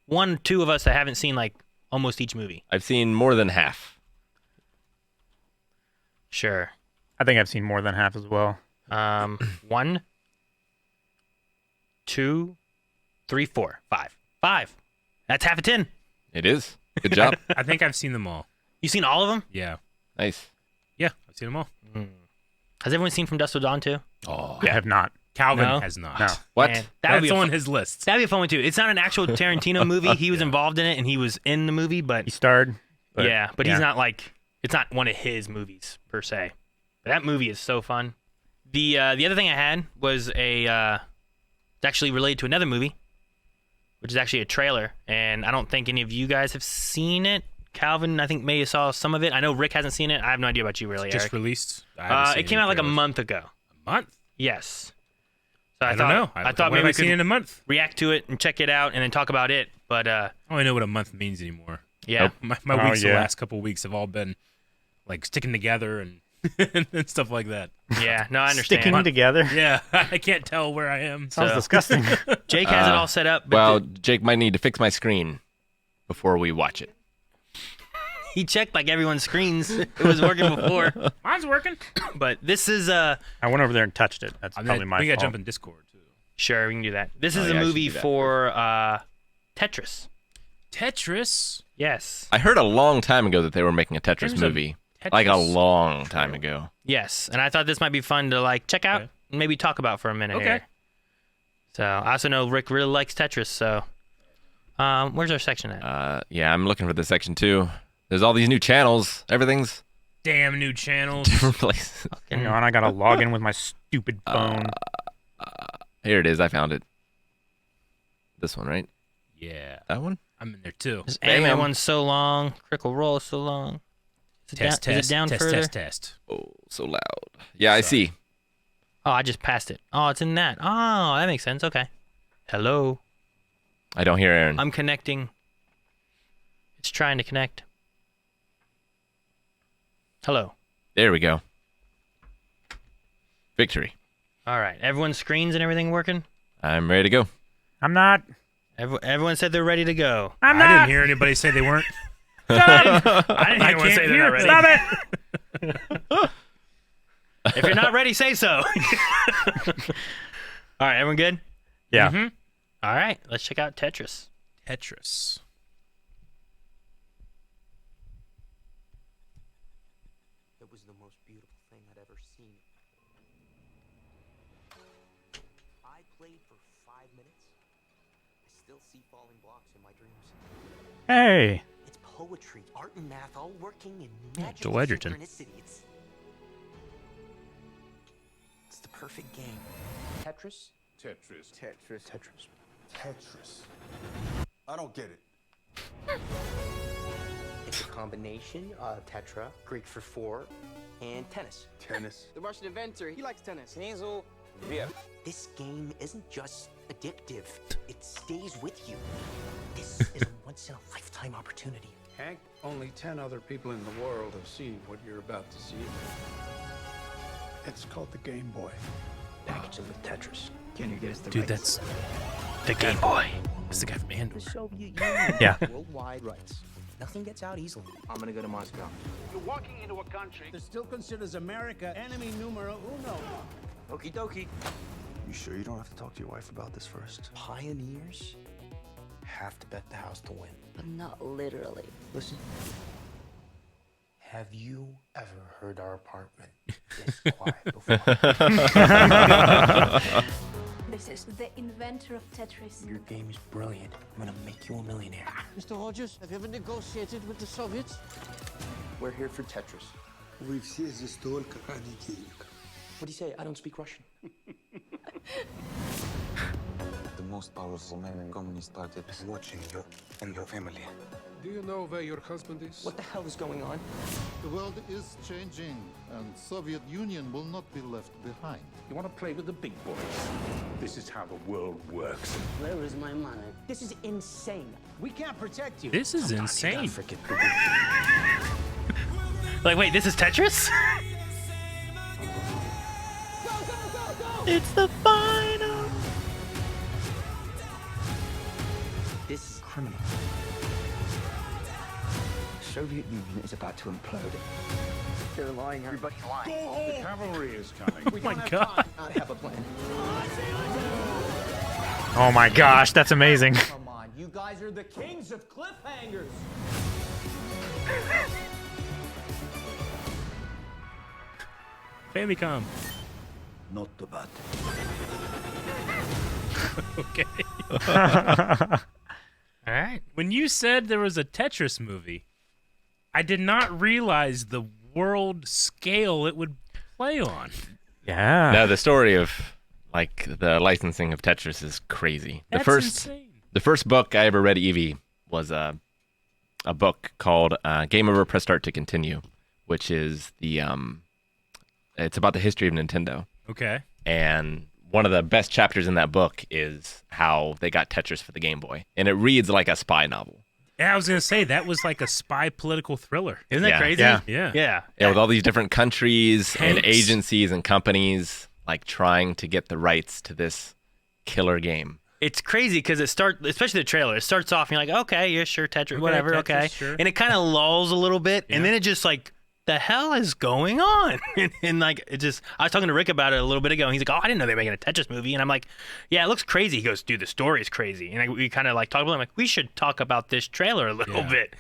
1, 2 of us that haven't seen like almost each movie. I've seen more than half. Sure. I think I've seen more than half as well. 1, 2, 3, 4, 5. 5. That's half a 10. It is. Good job. I think I've seen them all. You seen all of them? Yeah, Nice. yeah, I've seen them all. Has everyone seen From Dusk Till Dawn too? Oh, I have not. Calvin No? has not. No. What? Man, that would That's be on his list. that'd be a fun one too. It's not an actual Tarantino movie. He was involved in it and he was in the movie, but He starred. But, but he's not like, it's not one of his movies per se. But that movie is so fun. The other thing I had was it's actually related to another movie, which is actually a trailer, and I don't think any of you guys have seen it. Calvin, I think, may have saw some of it. I know Rick hasn't seen it. I have no idea about you, really, Just Eric. released. I haven't seen It came any out like a trailers. month ago. A month. Yes. So I don't know. I thought what maybe have we I seen could in a month? react to it and check it out and then talk about it. But I don't even know what a month means anymore. yeah. My Oh, weeks the yeah. last couple of weeks have all been like sticking together and and stuff like that. Yeah, no, I understand. Sticking together. Yeah, I can't tell where I am. Sounds So- disgusting. Jake has it all set up, but Well, Jake might need to fix my screen before we watch it. he checked like everyone's screens. It was working before. Mine's working. But this is I went over there and touched it. That's probably my We gotta fault. jump in Discord too. sure we can do that. This is yeah, a I should movie do that for Tetris. Tetris. Yes. I heard a long time ago that they were making a Tetris There's a movie. Tetris. Like a long time ago. Yes. And I thought this might be fun to like check out Okay. and maybe talk about for a minute Okay. here. So I also know Rick really likes Tetris, so where's our section at? Yeah, I'm looking for this section too. There's all these new channels. Everything's Damn new channels. different places. Hang on, I gotta log in with my stupid phone. Here it is. I found it. This one, right? Yeah, That one? I'm in there too. This Bam. anime one's so long. Critical Role is so long. Test, is test, it down test, further? test. Oh, so loud. Yeah, I see. Oh, I just passed it. Oh, it's in that. Oh, that makes sense. Okay. Hello. I don't hear Aaron. I'm connecting. It's trying to connect. Hello. There we go. Victory. All right. Everyone's screens and everything working? I'm ready to go. I'm not. Everyone said they're ready to go. I'm I not. didn't hear anybody say they weren't. I didn't hear anyone can't say they're hear. not ready. Stop it. If you're not ready, say so. All right. Everyone good? Yeah. Mm-hmm. All right. Let's check out Tetris. Tetris. It was the most beautiful thing I'd ever seen. I played for 5 minutes. I still see falling blocks in my dreams. Hey. It's poetry, art, and math all working in magical Joel Edgerton. synchronicity. It's the perfect game. Tetris? Tetris. Tetris. Tetris. Tetris. I don't get it. It's a combination of tetra, Greek for four, and tennis. Tennis. The Russian inventor, he likes tennis. This game isn't just addictive, it stays with you. This is a once-in-a-lifetime opportunity. Hank, only 10 other people in the world have seen what you're about to see. It's called the Game Boy. Package it with Tetris. Can you get us the Dude, that's the Game Boy. That's the guy from The Andover. Soviet Union Yeah. worldwide rights. Nothing gets out easily. I'm gonna go to Moscow. You're walking into a country That still considers America enemy numero uno. Okie dokie. You sure you don't have to talk to your wife about this first? Pioneers have to bet the house to win. But not literally. Listen. Have you ever heard our apartment this quiet before? This is the inventor of Tetris. Your game is brilliant. I'm gonna make you a millionaire. Mr. Hodges, have you ever negotiated with the Soviets? We're here for Tetris. What do you say? I don't speak Russian. The most powerful man in Communist Party is watching you and your family. Do you know where your husband is? What the hell is going on? The world is changing, and Soviet Union will not be left behind. You want to play with the big boys? This is how the world works. Where is my money? This is insane. We can't protect you. This is insane. Freaking Like, wait, this is Tetris? It's the final. This is criminal. The Soviet Union is about to implode. They're lying. Everybody's lying. The cavalry is coming. Oh my god. I have a plan. Oh my gosh, that's amazing. Come on, you guys are the kings of cliffhangers. Famicom. Not too bad. Okay. All right. When you said there was a Tetris movie, I did not realize the world scale it would play on. Yeah. No, the story of like the licensing of Tetris is crazy. That's insane. The first book I ever read, Evie, was a book called Game Over, Press Start to Continue, which is the it's about the history of Nintendo. Okay. And one of the best chapters in that book is how they got Tetris for the Game Boy, and it reads like a spy novel. Yeah, I was gonna say that was like a spy political thriller. Isn't that Yeah. crazy? Yeah. Yeah. Yeah. Yeah, with all these different countries and Tanks. agencies and companies like trying to get the rights to this killer game. It's crazy because it starts, especially the trailer. It starts off and you're like, okay, yeah, sure, Tetris, whatever, Tetris, okay. sure. And it kind of lulls a little bit, Yeah. and then it just like, the hell is going on? and like, it just, I was talking to Rick about it a little bit ago, and he's like, oh, I didn't know they were making a Tetris movie. And I'm like, yeah, it looks crazy. He goes, dude, the story is crazy. And we kind of like talk about it. I'm like, we should talk about this trailer a little Yeah. bit.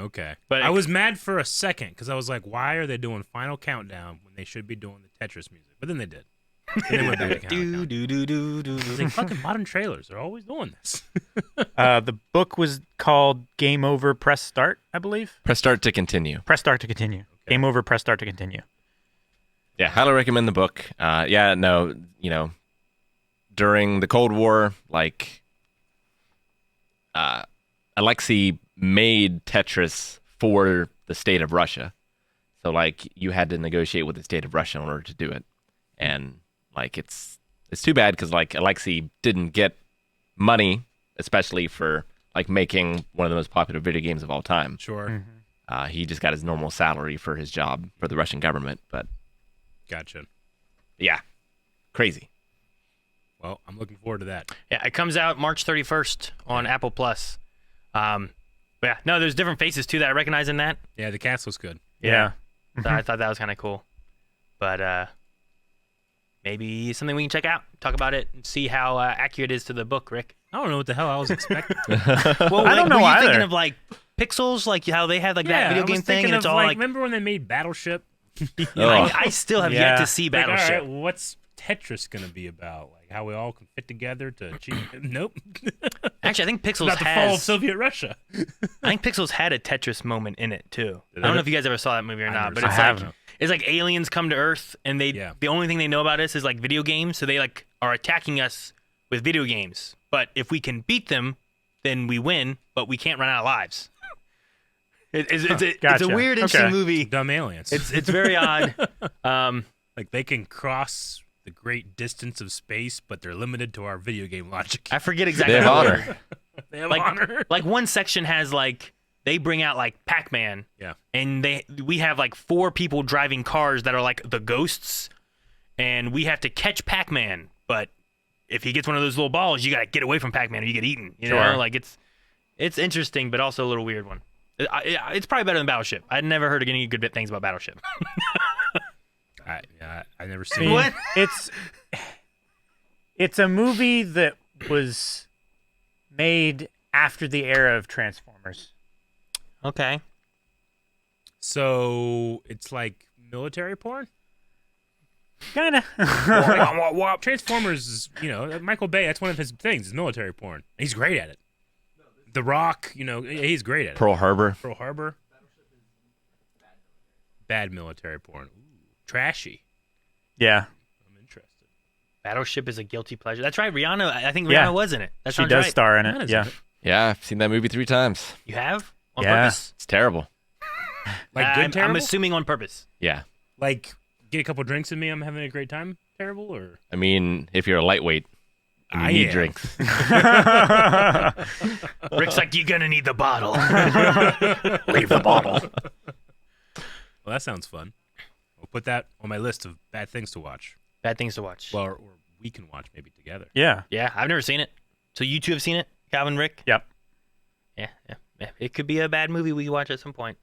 Okay. But I was mad for a second because I was like, why are they doing Final Countdown when they should be doing the Tetris music? But then they did. And they went back to Final do, Countdown. do, do, do, do. I was like, fucking modern trailers are always doing this. The book was called Game Over, Press Start, I believe. Press Start to Continue. Press Start to continue. Game Over, Press Start to continue. Yeah, highly recommend the book. During the Cold War, like, Alexei made Tetris for the state of Russia. So like you had to negotiate with the state of Russia in order to do it. And like it's too bad because like Alexei didn't get money, especially for like making one of the most popular video games of all time. Sure. He just got his normal salary for his job for the Russian government. But Gotcha. yeah, crazy. Well, I'm looking forward to that. Yeah, it comes out March 31st on Apple Plus. But yeah, no, there's different faces too that I recognize in that. Yeah, the cast looks good. Yeah. So I thought that was kind of cool. But maybe something we can check out, talk about it, and see how accurate it is to the book, Rick. I don't know what the hell I was expecting. Well, I don't know were you either. thinking of like Pixels, like how they had like that video I game was thing, thinking and it's of, all like remember when they made Battleship? I still have yet to see Like, all Battleship. right, what's Tetris gonna be about? Like how we all can fit together to achieve? Nope. Actually, I think Pixels About the fall of has. Soviet Russia. I think Pixels had a Tetris moment in it too. I Did don't it? know if you guys ever saw that movie or I not, never but saw it's it. like haven't. it's like aliens come to Earth and the only thing they know about us is like video games, so they like are attacking us with video games. But if we can beat them, then we win. But we can't run out of lives. It's a Gotcha. weird, interesting Okay. movie. Dumb aliens. It's very odd. Like they can cross the great distance of space, but they're limited to our video game logic. I forget exactly. They have how it honor. They have like honor. like one section has like they bring out like Pac-Man. Yeah. And we have like 4 people driving cars that are like the ghosts, and we have to catch Pac-Man. But if he gets one of those little balls, you gotta get away from Pac-Man or you get eaten. You know, like it's interesting, but also a little weird one. It's probably better than Battleship. I'd never heard any good things about Battleship. I never I seen mean, it. it's a movie that was made after the era of Transformers. Okay. So it's like military porn. Kinda. Transformers is, Michael Bay. That's one of his things. Is military porn. He's great at it. The Rock, he's great at it. Pearl Harbor. Pearl Harbor. Bad military porn. Ooh, trashy. Yeah. I'm interested. Battleship is a guilty pleasure. That's right. Rihanna. I think Rihanna Yeah. was in it. That She sounds does right. star in it. Rihanna's Yeah. in it. Yeah, I've seen that movie 3 times. You have on Yeah. purpose. It's terrible. Like good I'm terrible. assuming on purpose. Yeah. Like get a couple drinks in me. I'm having a great time. Terrible or I mean, if you're a lightweight, and you I need am. drinks. Rick's like, you're gonna need the bottle. Leave the bottle. Well, that sounds fun. We'll put that on my list of bad things to watch. Bad things to watch. Well, or we can watch maybe together. Yeah. Yeah, I've never seen it. So you two have seen it, Calvin, Rick? Yep. Yeah. It could be a bad movie we watch at some point.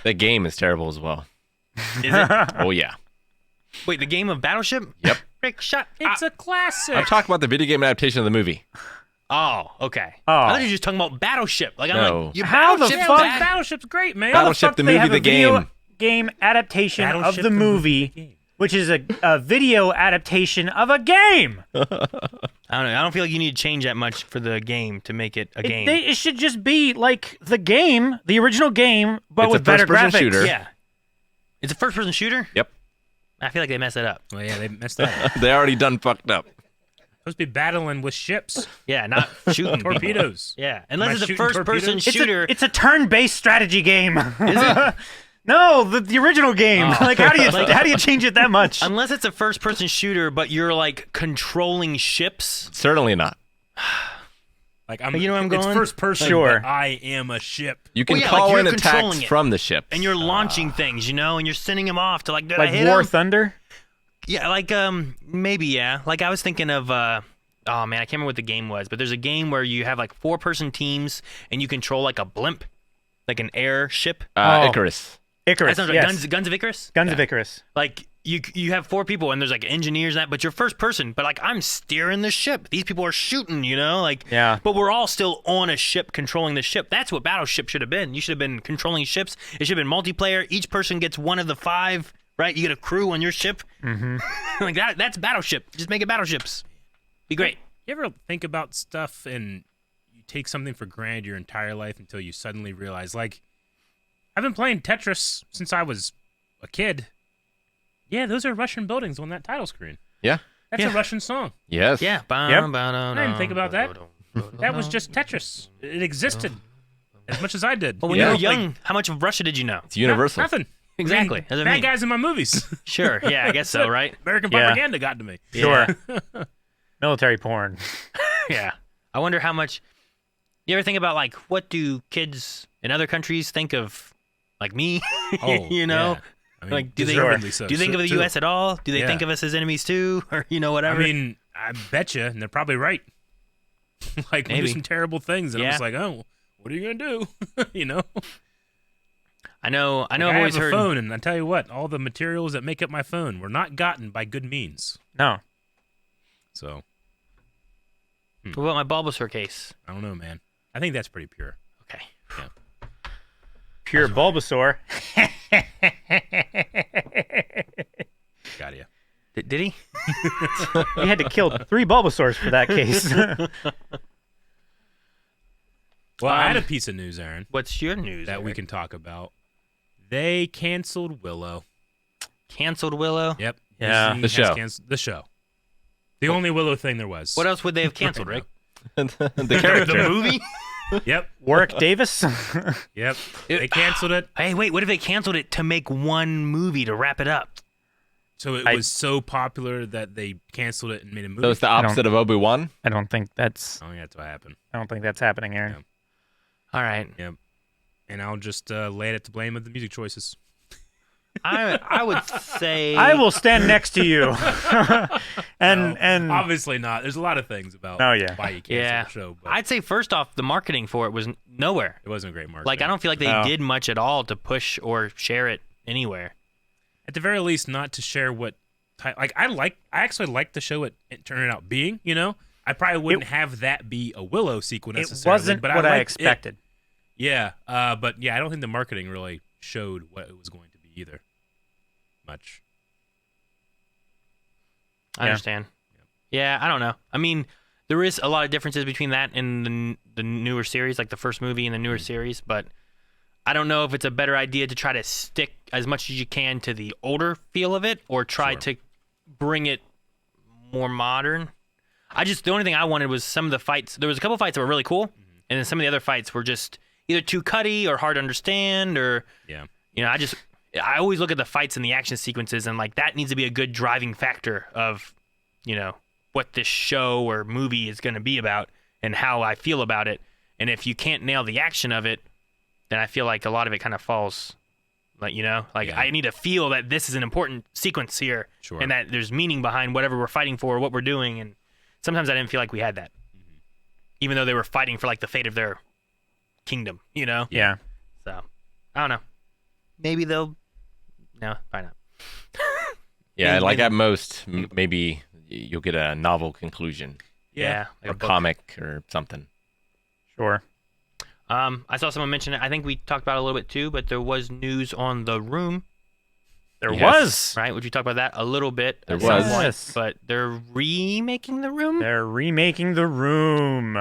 The game is terrible as well. Is it? Oh, yeah. Wait, the game of Battleship? Yep. Rick, shut It's up. a classic. I'm talking about the video game adaptation of the movie. Oh, okay. Oh. I thought you were just talking about Battleship. Like, I'm No. like, you How the Battleship's fuck- bad. Battleship's great, man. Battleship, the They movie, have the a video game. game adaptation Battleship, of the movie, game. which is a video adaptation of a game. I don't know. I don't feel like you need to change that much for the game to make it a game. It should just be like the game, the original game, but It's with a better first-person graphics. shooter. Yeah. It's a first-person shooter? Yep. I feel like they messed it up. Well, yeah, they messed up. They already done fucked up. Supposed to be battling with ships, Yeah, not shooting people. torpedoes. Yeah, Am I unless it's a shooting first-person torpedoes? shooter. It's a turn-based strategy game. Is it? No, the original game. Like, how do you change it that much? Unless it's a first-person shooter, but you're like controlling ships. Certainly not. Like I'm, You know where I'm It's going? first person. Sure. But I am a ship. You can Well, yeah, call like in you're attacks controlling it. from the ship. And you're launching things, and you're sending them off to like, did I Like hit War him? Thunder? Yeah, like maybe yeah. Like I was thinking of oh man, I can't remember what the game was, but there's a game where you have like 4-person teams and you control like a blimp, like an airship. Icarus. Icarus, That sounds yes. right. Guns of Icarus. Guns of Icarus. Like you have 4 people and there's like engineers and that, but you're first person. But like I'm steering the ship. These people are shooting, like Yeah. But we're all still on a ship controlling the ship. That's what Battleship should have been. You should have been controlling ships. It should have been multiplayer. Each person gets one of the 5. Right? You get a crew on your ship. Mm-hmm. Like that's Battleship. Just make it Battleships. Be great. You ever think about stuff and you take something for granted your entire life until you suddenly realize, like, I've been playing Tetris since I was a kid. Yeah, those are Russian buildings on that title screen. Yeah. That's a Russian song. Yes. Yeah. Yep. I didn't think about that. That was just Tetris. It existed. as much as I did. Well, when you were young, how much of Russia did you know? It's universal. Nothing. Exactly. I That's what mean, I bad mean. guys in my movies. Sure. Yeah, I guess so, right? American Yeah. propaganda got to me. Sure. Military porn. Yeah. I wonder how much. You ever think about like what do kids in other countries think of like me? Oh, you know, yeah. I mean, like do they deservedly so, do you think of the too. U.S. at all? Do they Yeah. think of us as enemies too, or whatever? I mean, I bet you, and they're probably right. Like we do Maybe. some terrible things, and I'm Yeah. just like, oh, what are you gonna do? You know. I know. Like, I've I always have a heard. phone, and I tell you what, all the materials that make up my phone were not gotten by good means. No. So What about my Bulbasaur case? I don't know, man. I think that's pretty pure. Okay. Yeah. Pure Bulbasaur. Got you. Did he? You had to kill 3 Bulbasaurs for that case. Well, I had a piece of news, Aaron, What's your news that we Eric? can talk about. They canceled Willow. Canceled Willow. Yep. Yeah. Disney The has show. canceled the show. The only Willow thing there was. What else would they have canceled, Rick? the The character. movie? Yep. Warwick Davis. Yep. They canceled it. Hey, wait. What if they canceled it to make one movie to wrap it up? So it was so popular that they canceled it and made a movie. So it's the opposite of Obi-Wan. I don't think that's I think that's what happened. happening, Aaron. Yeah. All right. Yep. And I'll just lay it at the blame of the music choices. I would say I will stand next to you. and Obviously not. There's a lot of things about Oh, yeah. why you canceled Yeah. the show, but I'd say first off, the marketing for it was nowhere. it wasn't a great market. Like I don't feel like they No. did much at all to push or share it anywhere. At the very least, not to share what I actually like the show it turned out being. You know, I probably wouldn't have that be a Willow sequel it necessarily. wasn't but what I liked expected. It. Yeah, but yeah, I don't think the marketing really showed what it was going to be either. Much. I Yeah. understand. Yeah, I don't know. I mean, there is a lot of differences between that and the newer series, like the first movie and the newer series, but I don't know if it's a better idea to try to stick as much as you can to the older feel of it or try Sure. to bring it more modern. The only thing I wanted was some of the fights. There was a couple fights that were really cool, and then some of the other fights were just either too cutty or hard to understand or, Yeah. I always look at the fights and the action sequences, and like that needs to be a good driving factor of, what this show or movie is going to be about and how I feel about it. And if you can't nail the action of it, then I feel like a lot of it kind of falls. Like, Yeah. I need to feel that this is an important sequence here, Sure. and that there's meaning behind whatever we're fighting for, what we're doing. And sometimes I didn't feel like we had that, even though they were fighting for like the fate of their kingdom. Yeah. So I don't know. Maybe they'll. No, probably not. Yeah, Maybe- like at most, maybe you'll get a novel conclusion Yeah. or like a book. comic or something. Sure. I saw someone mention it. I think we talked about it a little bit too, but there was news on The Room, There Yes. was. right? Would you talk about that a little bit? There at some was. point, Yes. but they're remaking The Room, They're remaking The Room.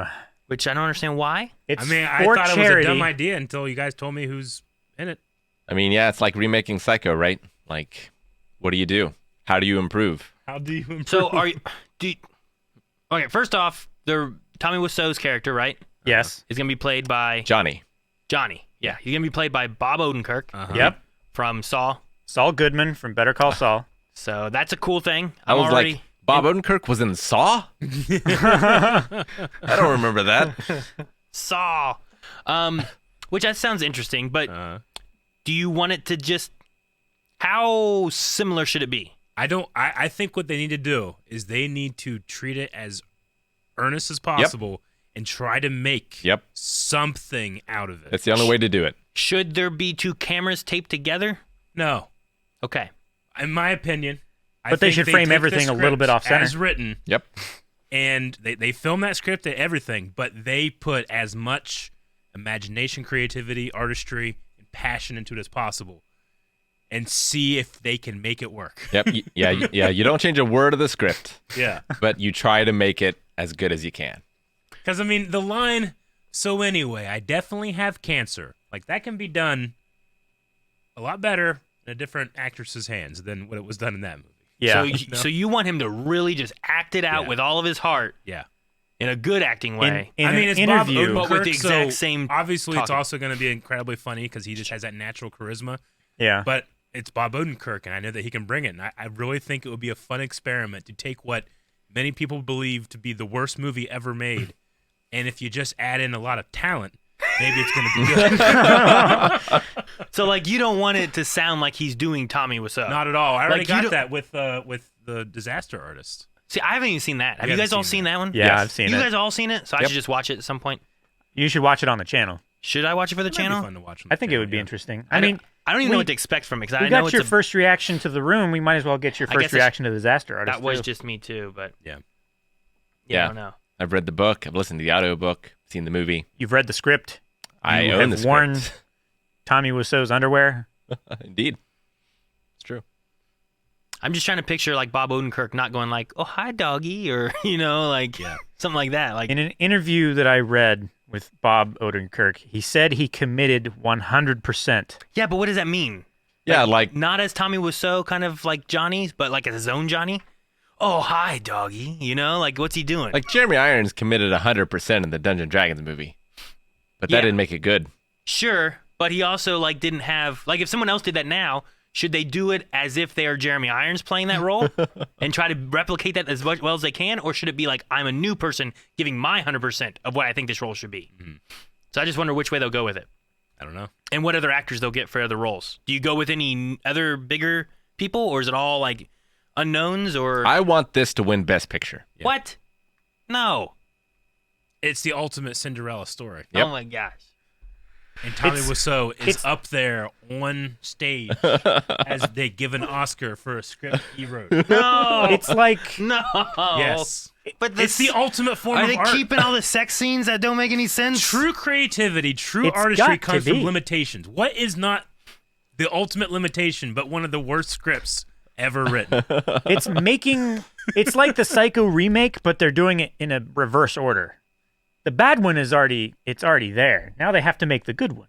which I don't understand why. It's I mean, I for thought charity. it was a dumb idea until you guys told me who's in it. I mean, yeah, it's like remaking Psycho, right? Like, what do you do? How do you improve? How do you improve? So okay, first off, the Tommy Wiseau's character, right, Yes. is going to be played by Johnny. Johnny. Yeah, he's going to be played by Bob Odenkirk Uh-huh. Yep. from Saw. Saul Goodman from Better Call Saul. So that's a cool thing. I I'm was already like, Bob Odenkirk was in Saw? I don't remember that. Saw. Which that sounds interesting, but do you want it to just how similar should it be? I think what they need to do is they need to treat it as earnest as possible and try to make Yep. something out of it. That's the only way to do it. Should there be two cameras taped together? No. Okay. In my opinion. I But they think should frame take the everything a little bit script off center. As written. Yep. And they film that script and everything, but they put as much imagination, creativity, artistry, and passion into it as possible, and see if they can make it work. Yep. Yeah. You don't change a word of the script, Yeah. but you try to make it as good as you can. Because, I mean, the line, so anyway, I definitely have cancer. Like, that can be done a lot better in a different actress's hands than what it was done in that movie. Yeah. So you want him to really just act it out Yeah. with all of his heart. Yeah. in a good acting way. In I mean, an it's interview. Bob Odenkirk, with the exact so same obviously it's talking. also going to be incredibly funny because he just has that natural charisma. Yeah. But it's Bob Odenkirk, and I know that he can bring it. And I really think it would be a fun experiment to take what many people believe to be the worst movie ever made, and if you just add in a lot of talent, maybe it's going to be good. So, like, you don't want it to sound like he's doing Tommy Wiseau. Not at all. I already Like, you got don't- that with the Disaster Artist. See, I haven't even seen that. Have You you guys haven't all seen seen that one? Yeah, Yes. I've seen You it. guys all seen it? So I Yep. should just watch it at some point. You should watch it on the channel. Should I watch it for the It might be channel? fun to watch on I the think it channel, would be yeah. interesting. I I mean, I don't even we- know what to expect from it because we I know got it's your a, first reaction to The Room. We might as well get your I first guess reaction to Disaster Artist. that was too. just me too, but Yeah. I don't know. I've read the book. I've listened to the audio book. Seen the movie. You've read the script. I You own have the worn script. Tommy Wiseau's underwear. Indeed, it's true. I'm just trying to picture like Bob Odenkirk not going like, "Oh, hi, doggy," or like something like that. Like, In an interview that I read with Bob Odenkirk, he said he committed 100%. yeah, but what does that mean? Yeah, like Not as Tommy Wiseau, kind of like Johnny, but like as his own Johnny. Oh, hi, doggy. Like, what's he doing? Jeremy Irons committed 100% in the Dungeons and Dragons movie, but that Yeah. didn't make it good. Sure, but he also like didn't have like if someone else did that now, should they do it as if they are Jeremy Irons playing that role and try to replicate that as well as they can, or should it be like I'm a new person giving my 100% of what I think this role should be? Mm-hmm. So I just wonder which way they'll go with it, I don't know. and what other actors they'll get for other roles. Do you go with any other bigger people, or is it all like unknowns? Or I want this to win Best Picture. what? No. It's the ultimate Cinderella story. Yep. Oh my gosh. And Tommy It's- Wiseau is it's- up there on stage as they give an Oscar for a script he wrote. No. It's like no. Yes. But It's the ultimate form Are of they art. keeping all the sex scenes that don't make any sense? True creativity, true It's artistry got to comes from be. limitations. What is not the ultimate limitation, but one of the worst scripts ever written? it's like the Psycho remake, but they're doing it in a reverse order. The bad one is already there. Now they have to make the good one.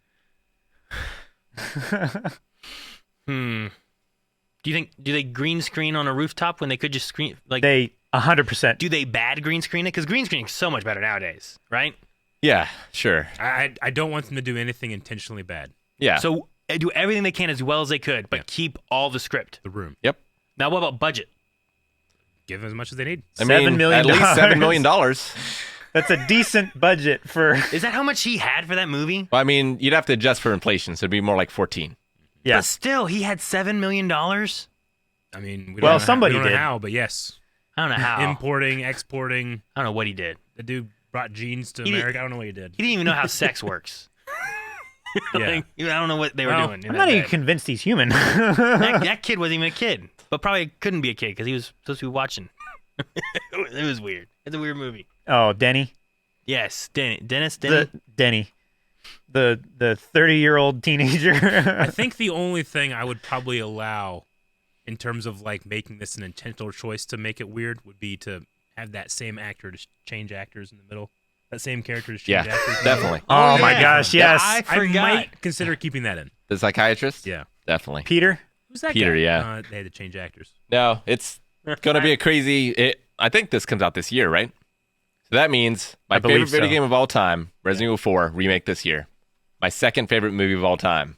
Do they green screen on a rooftop when they could just screen like They 100%. do they bad green screen it? Because green screening is so much better nowadays, right? Yeah, sure. I don't want them to do anything intentionally bad. Yeah. So do everything they can as well as they could, but keep all the script. The Room. Yep. Now what about budget? Give them as much as they need. I $7 mean, million. at least $7 million. Well, That's a decent budget for. Is that how much he had for that movie? I mean, you'd have to adjust for inflation, so it'd be more like 14. Yeah. But still, he had $7 million. I I mean, we Well, don't know somebody we don't know did. how, but yes. don't know how. Importing, exporting. I don't know what he did. The dude brought jeans to He did- America. I don't know what he did. He didn't even know how sex works. Yeah. Like, I don't know what they were Well, doing. in I'm that not even bed. convinced he's human. That kid wasn't even a kid, but probably couldn't be a kid because he was supposed to be watching. It was weird. It's a weird movie. Oh, Denny. Yes, Dennis. Denny. The 30-year-old teenager. I think the only thing I would probably allow in terms of like making this an intentional choice to make it weird would be to have that same actor to change actors in the middle. That same character to change Yeah, actors. in the middle. definitely. Oh my yeah. gosh, Yeah, yes. I I forgot. might consider keeping that in. The psychiatrist? Yeah. Definitely. Peter. Who's that Peter, guy? yeah. They had to change actors. No, it's going to be a crazy. I think this comes out this year, right? So that means my I believe favorite video so. game of all time, Resident Evil 4, remake this year. My second favorite movie of all time,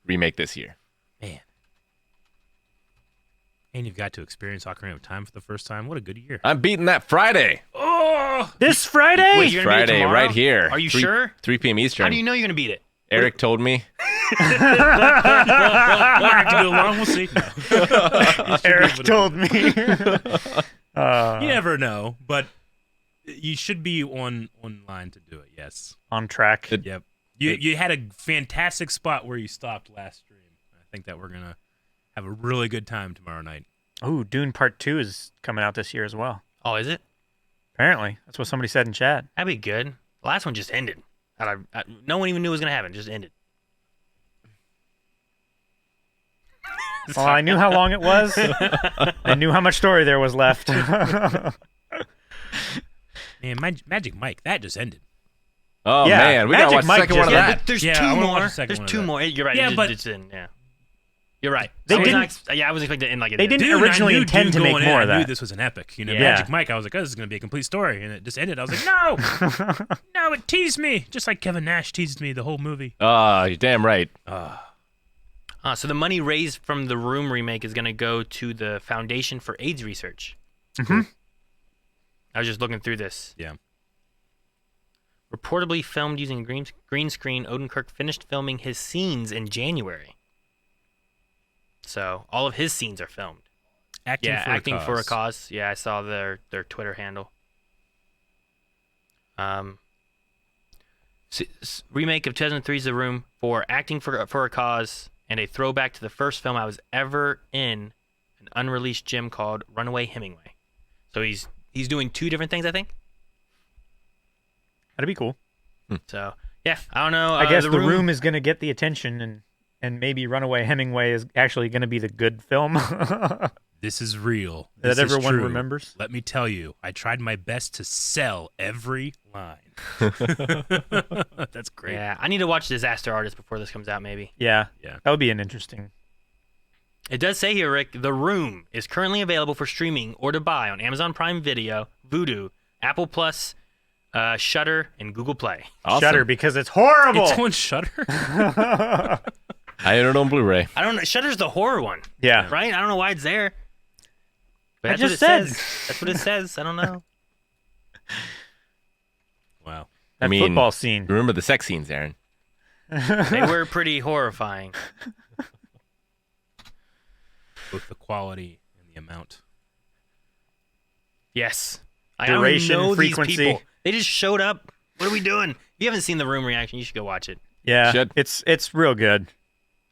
remake this year. Man. And you've got to experience Ocarina of Time for the first time. What a good year. I'm beating that Friday. Oh! This Friday? Wait, you're gonna beat it Friday, tomorrow? right here. Are you 3 sure? 3 p.m. Eastern. How do you know you're gonna beat it? Eric told me. You might have to do along. We'll see. Eric told me. You never know, but you should be online to do it. Yes. On track. Yep. You had a fantastic spot where you stopped last stream. I think that we're gonna have a really good time tomorrow night. Oh, Dune Part 2 is coming out this year as well. Oh, is it? Apparently. That's what somebody said in chat. That'd be good. The last one just ended. No one even knew it was gonna happen. It just ended. Well, I knew how long it was. I knew how much story there was left. Man, Magic Mike, that just ended. Oh, Yeah, man. We got to Magic watch the Mike second one of just- Yeah, that. but there's Yeah, I two wanna watch more. the second There's one of two that. more. You're right. Yeah, it but- just in. Yeah. You're right. They I was didn't- not I wasn't expecting to end like it They did. didn't originally intend to make more of I knew that. this was an epic. You know, Yeah. Magic Mike, I was like, oh, this is going to be a complete story. And it just ended. I was like, no. No, it teased me. Just like Kevin Nash teased me the whole movie. You're damn right. So the money raised from the Room remake is going to go to the Foundation for AIDS Research. Mm-hmm. I was just looking through this. Yeah. Reportedly filmed using green screen, Odenkirk finished filming his scenes in January. So all of his scenes are filmed. Acting For a Cause. Yeah, I saw their Twitter handle. Remake of 2003's The Room for Acting for a Cause and a throwback to the first film I was ever in, an unreleased gem called Runaway Hemingway. So he's doing two different things, I think. That'd be cool. So yeah, I don't know. I guess the room is going to get the attention, and maybe Runaway Hemingway is actually going to be the good film This is real. that This is everyone true. remembers. Let me tell you, I tried my best to sell every line. That's great. Yeah, I need to watch Disaster Artist before this comes out. Maybe. Yeah, Yeah. that would be an interesting. It does say here, Rick, The Room is currently available for streaming or to buy on Amazon Prime Video, Vudu, Apple Plus, Shudder, and Google Play. Awesome. Shutter because it's horrible. It's on Shudder. I own it on Blu-ray. I don't know. Shudder's the horror one, Yeah. right? I don't know why it's there. But I that's what just it said. says. That's what it says. I don't know. Wow. That football scene. Remember the sex scenes, Aaron? They were pretty horrifying. Both the quality and the amount. Yes. Duration, I don't know frequency. these people. They just showed up. What are we doing? If you haven't seen The Room reaction, you should go watch it. Yeah, Should. it's real good.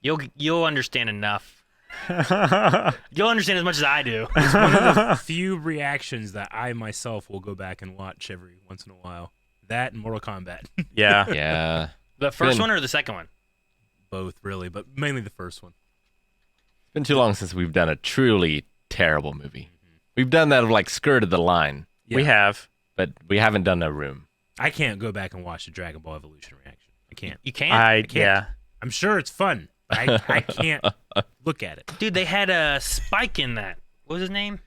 You'll understand enough. You'll understand as much as I do. One of the few reactions that I myself will go back and watch every once in a while. That and Mortal Kombat. Yeah. Yeah. The first Been- one or the second one? Both, really, but mainly the first one. It's been too long since we've done a truly terrible movie. We've done that of like skirted the line, We have. but we haven't done a Room. I can't go back and watch the Dragon Ball Evolution reaction. I can't. You can't? Yeah. I'm sure it's fun, but I can't look at it. Dude, they had a Spike in that. What was his name?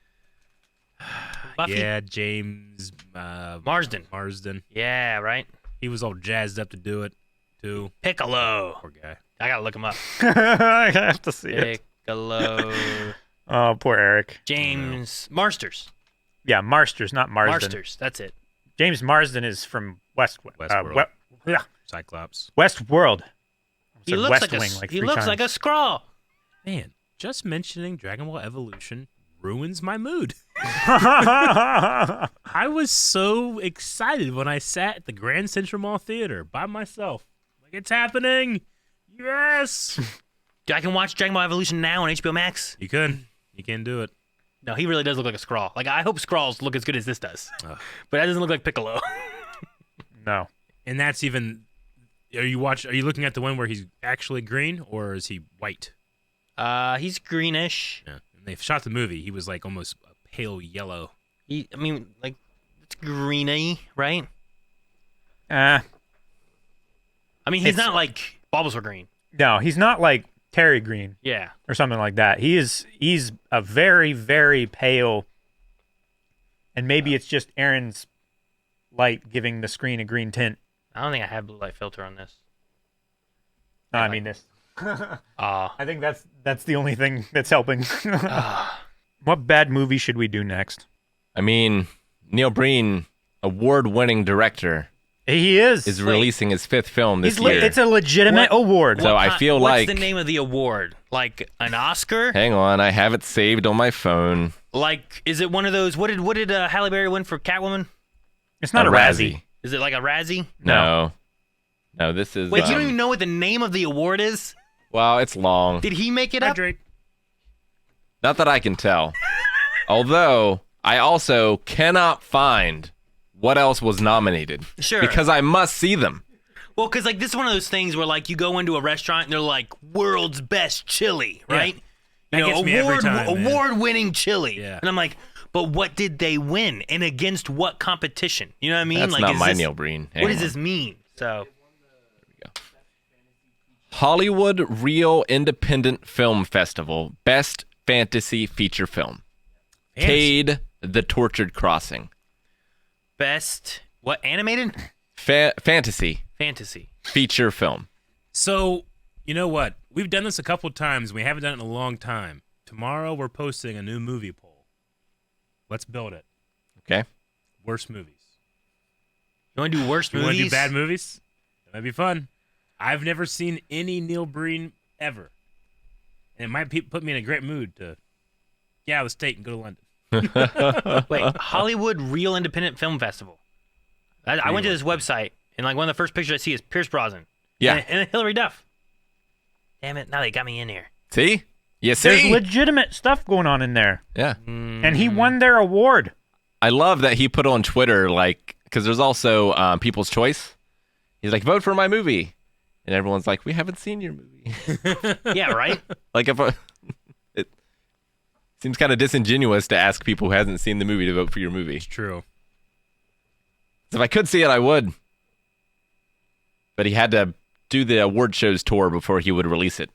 Buffy? Yeah, James Marsden. Marsden. Yeah, right? He was all jazzed up to do it, too. Piccolo. Poor guy. I gotta look him up. I have to see it. Piccolo. Oh, poor Eric. James Marsters. Yeah, Marsters, not Marsden. Marsters, that's it. James Marsden is from Westworld. yeah, Cyclops. Westworld. He Said looks West like Wing a like he three looks times. like a Skrull. Man, just mentioning Dragon Ball Evolution ruins my mood. I was so excited when I sat at the Grand Central Mall Theater by myself. Like, it's happening. Yes. Dude, I can watch Dragon Ball Evolution now on HBO Max. You can. You can do it. No, he really does look like a Skrull. Like, I hope Skrulls look as good as this does. Ugh. But that doesn't look like Piccolo. No. And that's even. Are you looking at the one where he's actually green, or is he white? He's greenish. Yeah. And they shot the movie. He was like almost a pale yellow. It's greeny, right? Uh, I mean, he's It's- not like Bulbasaur green. no, he's not like Terry Green Yeah. or something like that. He's a very, very pale, and maybe it's just Aaron's light giving the screen a green tint. I don't think I have blue light filter on this. No, I mean this. Ah. I think that's the only thing that's helping. What bad movie should we do next? I mean, Neil Breen, award-winning director, He is. is releasing his fifth film this year. It's a legitimate award. So I feel what's like- the name of the award? Like an Oscar? Hang on, I have it saved on my phone. Like, is it one of those? What did Halle Berry win for Catwoman? It's not a Razzie. Is it like a Razzie? No, this is. Wait, you don't even know what the name of the award is? Well, it's long. Did he make it up? Hydrate. Not that I can tell. Although I also cannot find what else was nominated. Sure. Because I must see them. Well, because like this is one of those things where like you go into a restaurant and they're like world's best chili, right? That gets me every time, man. award-winning chili. Yeah. And I'm like, but what did they win and against what competition? You know what I mean? That's like, not is my this- Neil Breen. What does this mean? So Hollywood Real Independent Film Festival Best Fantasy Feature Film. Fantasy. Cade, The Tortured Crossing. Best what animated? Fantasy Fantasy. Feature Film. So, you know what? We've done this a couple times. We haven't done it in a long time. Tomorrow we're posting a new movie poll. Let's build it. Okay. Worst movies. You want to do worst You movies? want to do bad movies? That might be fun. I've never seen any Neil Breen ever. And it might put me in a great mood to get out of the state and go to London. Wait, Hollywood Real Independent Film Festival. I went to this website, and like one of the first pictures I see is Pierce Brosnan. Yeah. And Hillary Duff. Damn it! Now they got me in here. See? You There's see? legitimate stuff going on in there. Yeah. And he won their award. I love that he put on Twitter, like, because there's also People's Choice. He's like, vote for my movie. And everyone's like, we haven't seen your movie. Yeah, right. Like, it seems kind of disingenuous to ask people who hasn't seen the movie to vote for your movie. It's true. If I could see it, I would. But he had to do the award shows tour before he would release it.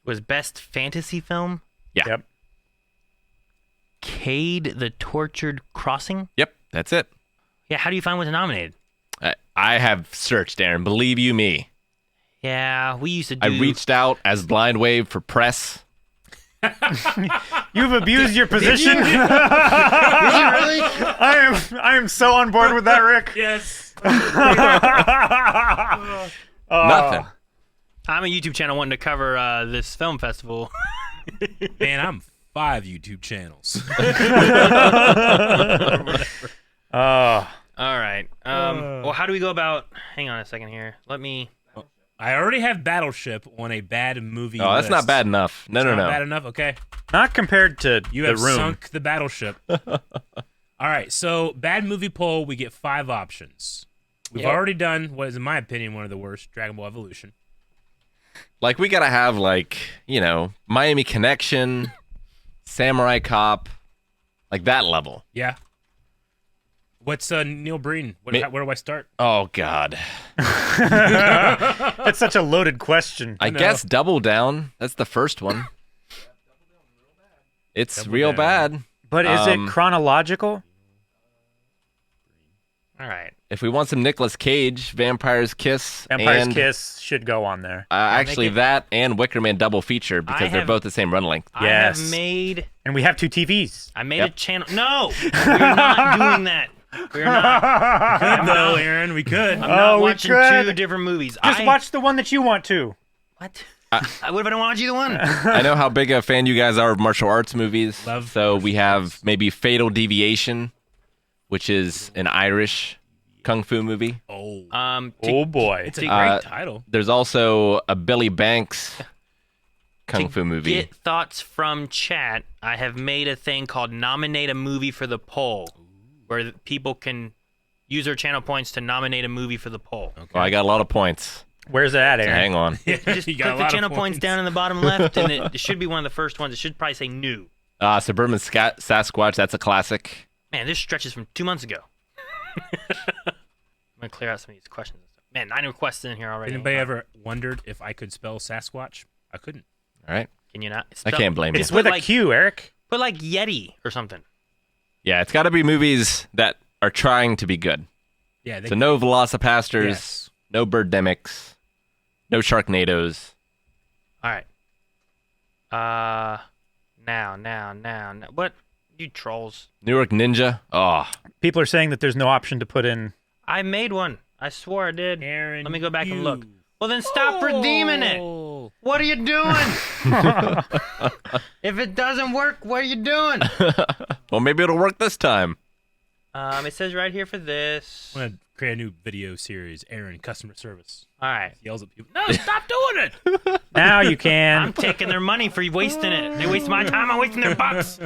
Was best fantasy film Yeah. Yep. Cade, The Tortured Crossing? Yep, that's it. Yeah, how do you find what's nominated? I have searched, Aaron. Believe you me. Yeah, we used to do... I reached out as Blind Wave for press. You've abused your position. Did you really? I am so on board with that, Rick. Yes. Nothing. I'm a YouTube channel wanting to cover this film festival. Man, I'm 5 YouTube channels. All right. Well, how do we go about... Hang on a second here. Let me... I already have Battleship on a bad movie Oh, that's list. not bad enough. No, It's no, not no. bad enough? Okay. Not compared to You The have Room. sunk the Battleship. All right, so bad movie poll, we get 5 options. We've already done what is, in my opinion, one of the worst, Dragon Ball Evolution. Like, we gotta have, like, you know, Miami Connection, Samurai Cop, like that level. Yeah. What's Neil Breen? Where do I start? Oh, God. That's such a loaded question. I guess Double Down. That's the first one. It's Double real Down. bad. But is it chronological? All right. If we want some Nicolas Cage, Vampire's Kiss, Empire's and Kiss should go on there. actually make it- that and Wicker Man double feature because they're have- both the same run length. I Yes. have made... And we have 2 TVs. I made Yep. a channel... No! We're not doing that. We're not. No, Aaron, we could. I'm not we watching could. 2 different movies. Just watch the one that you want to. What? What if I don't want you the one? I know how big a fan you guys are of martial arts movies. Love so we have maybe Fatal Deviation, which is an Irish kung fu movie. Oh, Oh, boy. it's a great title. There's also a Billy Banks kung fu movie. Get thoughts from chat. I have made a thing called Nominate a Movie for the Poll, where people can use their channel points to nominate a movie for the poll. Well, I got a lot of points. Where's it at, So Aaron? hang on. Just You click got a the lot of channel points points. down in the bottom left, and it should be one of the first ones. It should probably say new. Suburban Sasquatch, that's a classic. Man, this stretches from 2 months ago. I'm going to clear out some of these questions. and stuff. Man, 9 requests in here already. Anybody ever wondered if I could spell Sasquatch? I couldn't. All right. Can you not? I can't blame you. It's with a like, Q, Eric. Put like Yeti or something. Yeah, it's got to be movies that are trying to be good. Yeah. They, So no Velocipastors, Yes. no Birdemics, no Sharknadoes. All right. Now. What? You trolls. New York Ninja. Oh, People are saying that there's no option to put in. I made one. I swore I did. Aaron, Let me go back and you- look. Well, then stop redeeming it. Oh. What are you doing? If it doesn't work, what are you doing? well, maybe it'll work this time. It says right here for this. I'm gonna create a new video series. Aaron, customer service. All right. Yells at people. No, stop doing it. Now you can. I'm taking their money for wasting it. They waste my time. I'm wasting their bucks.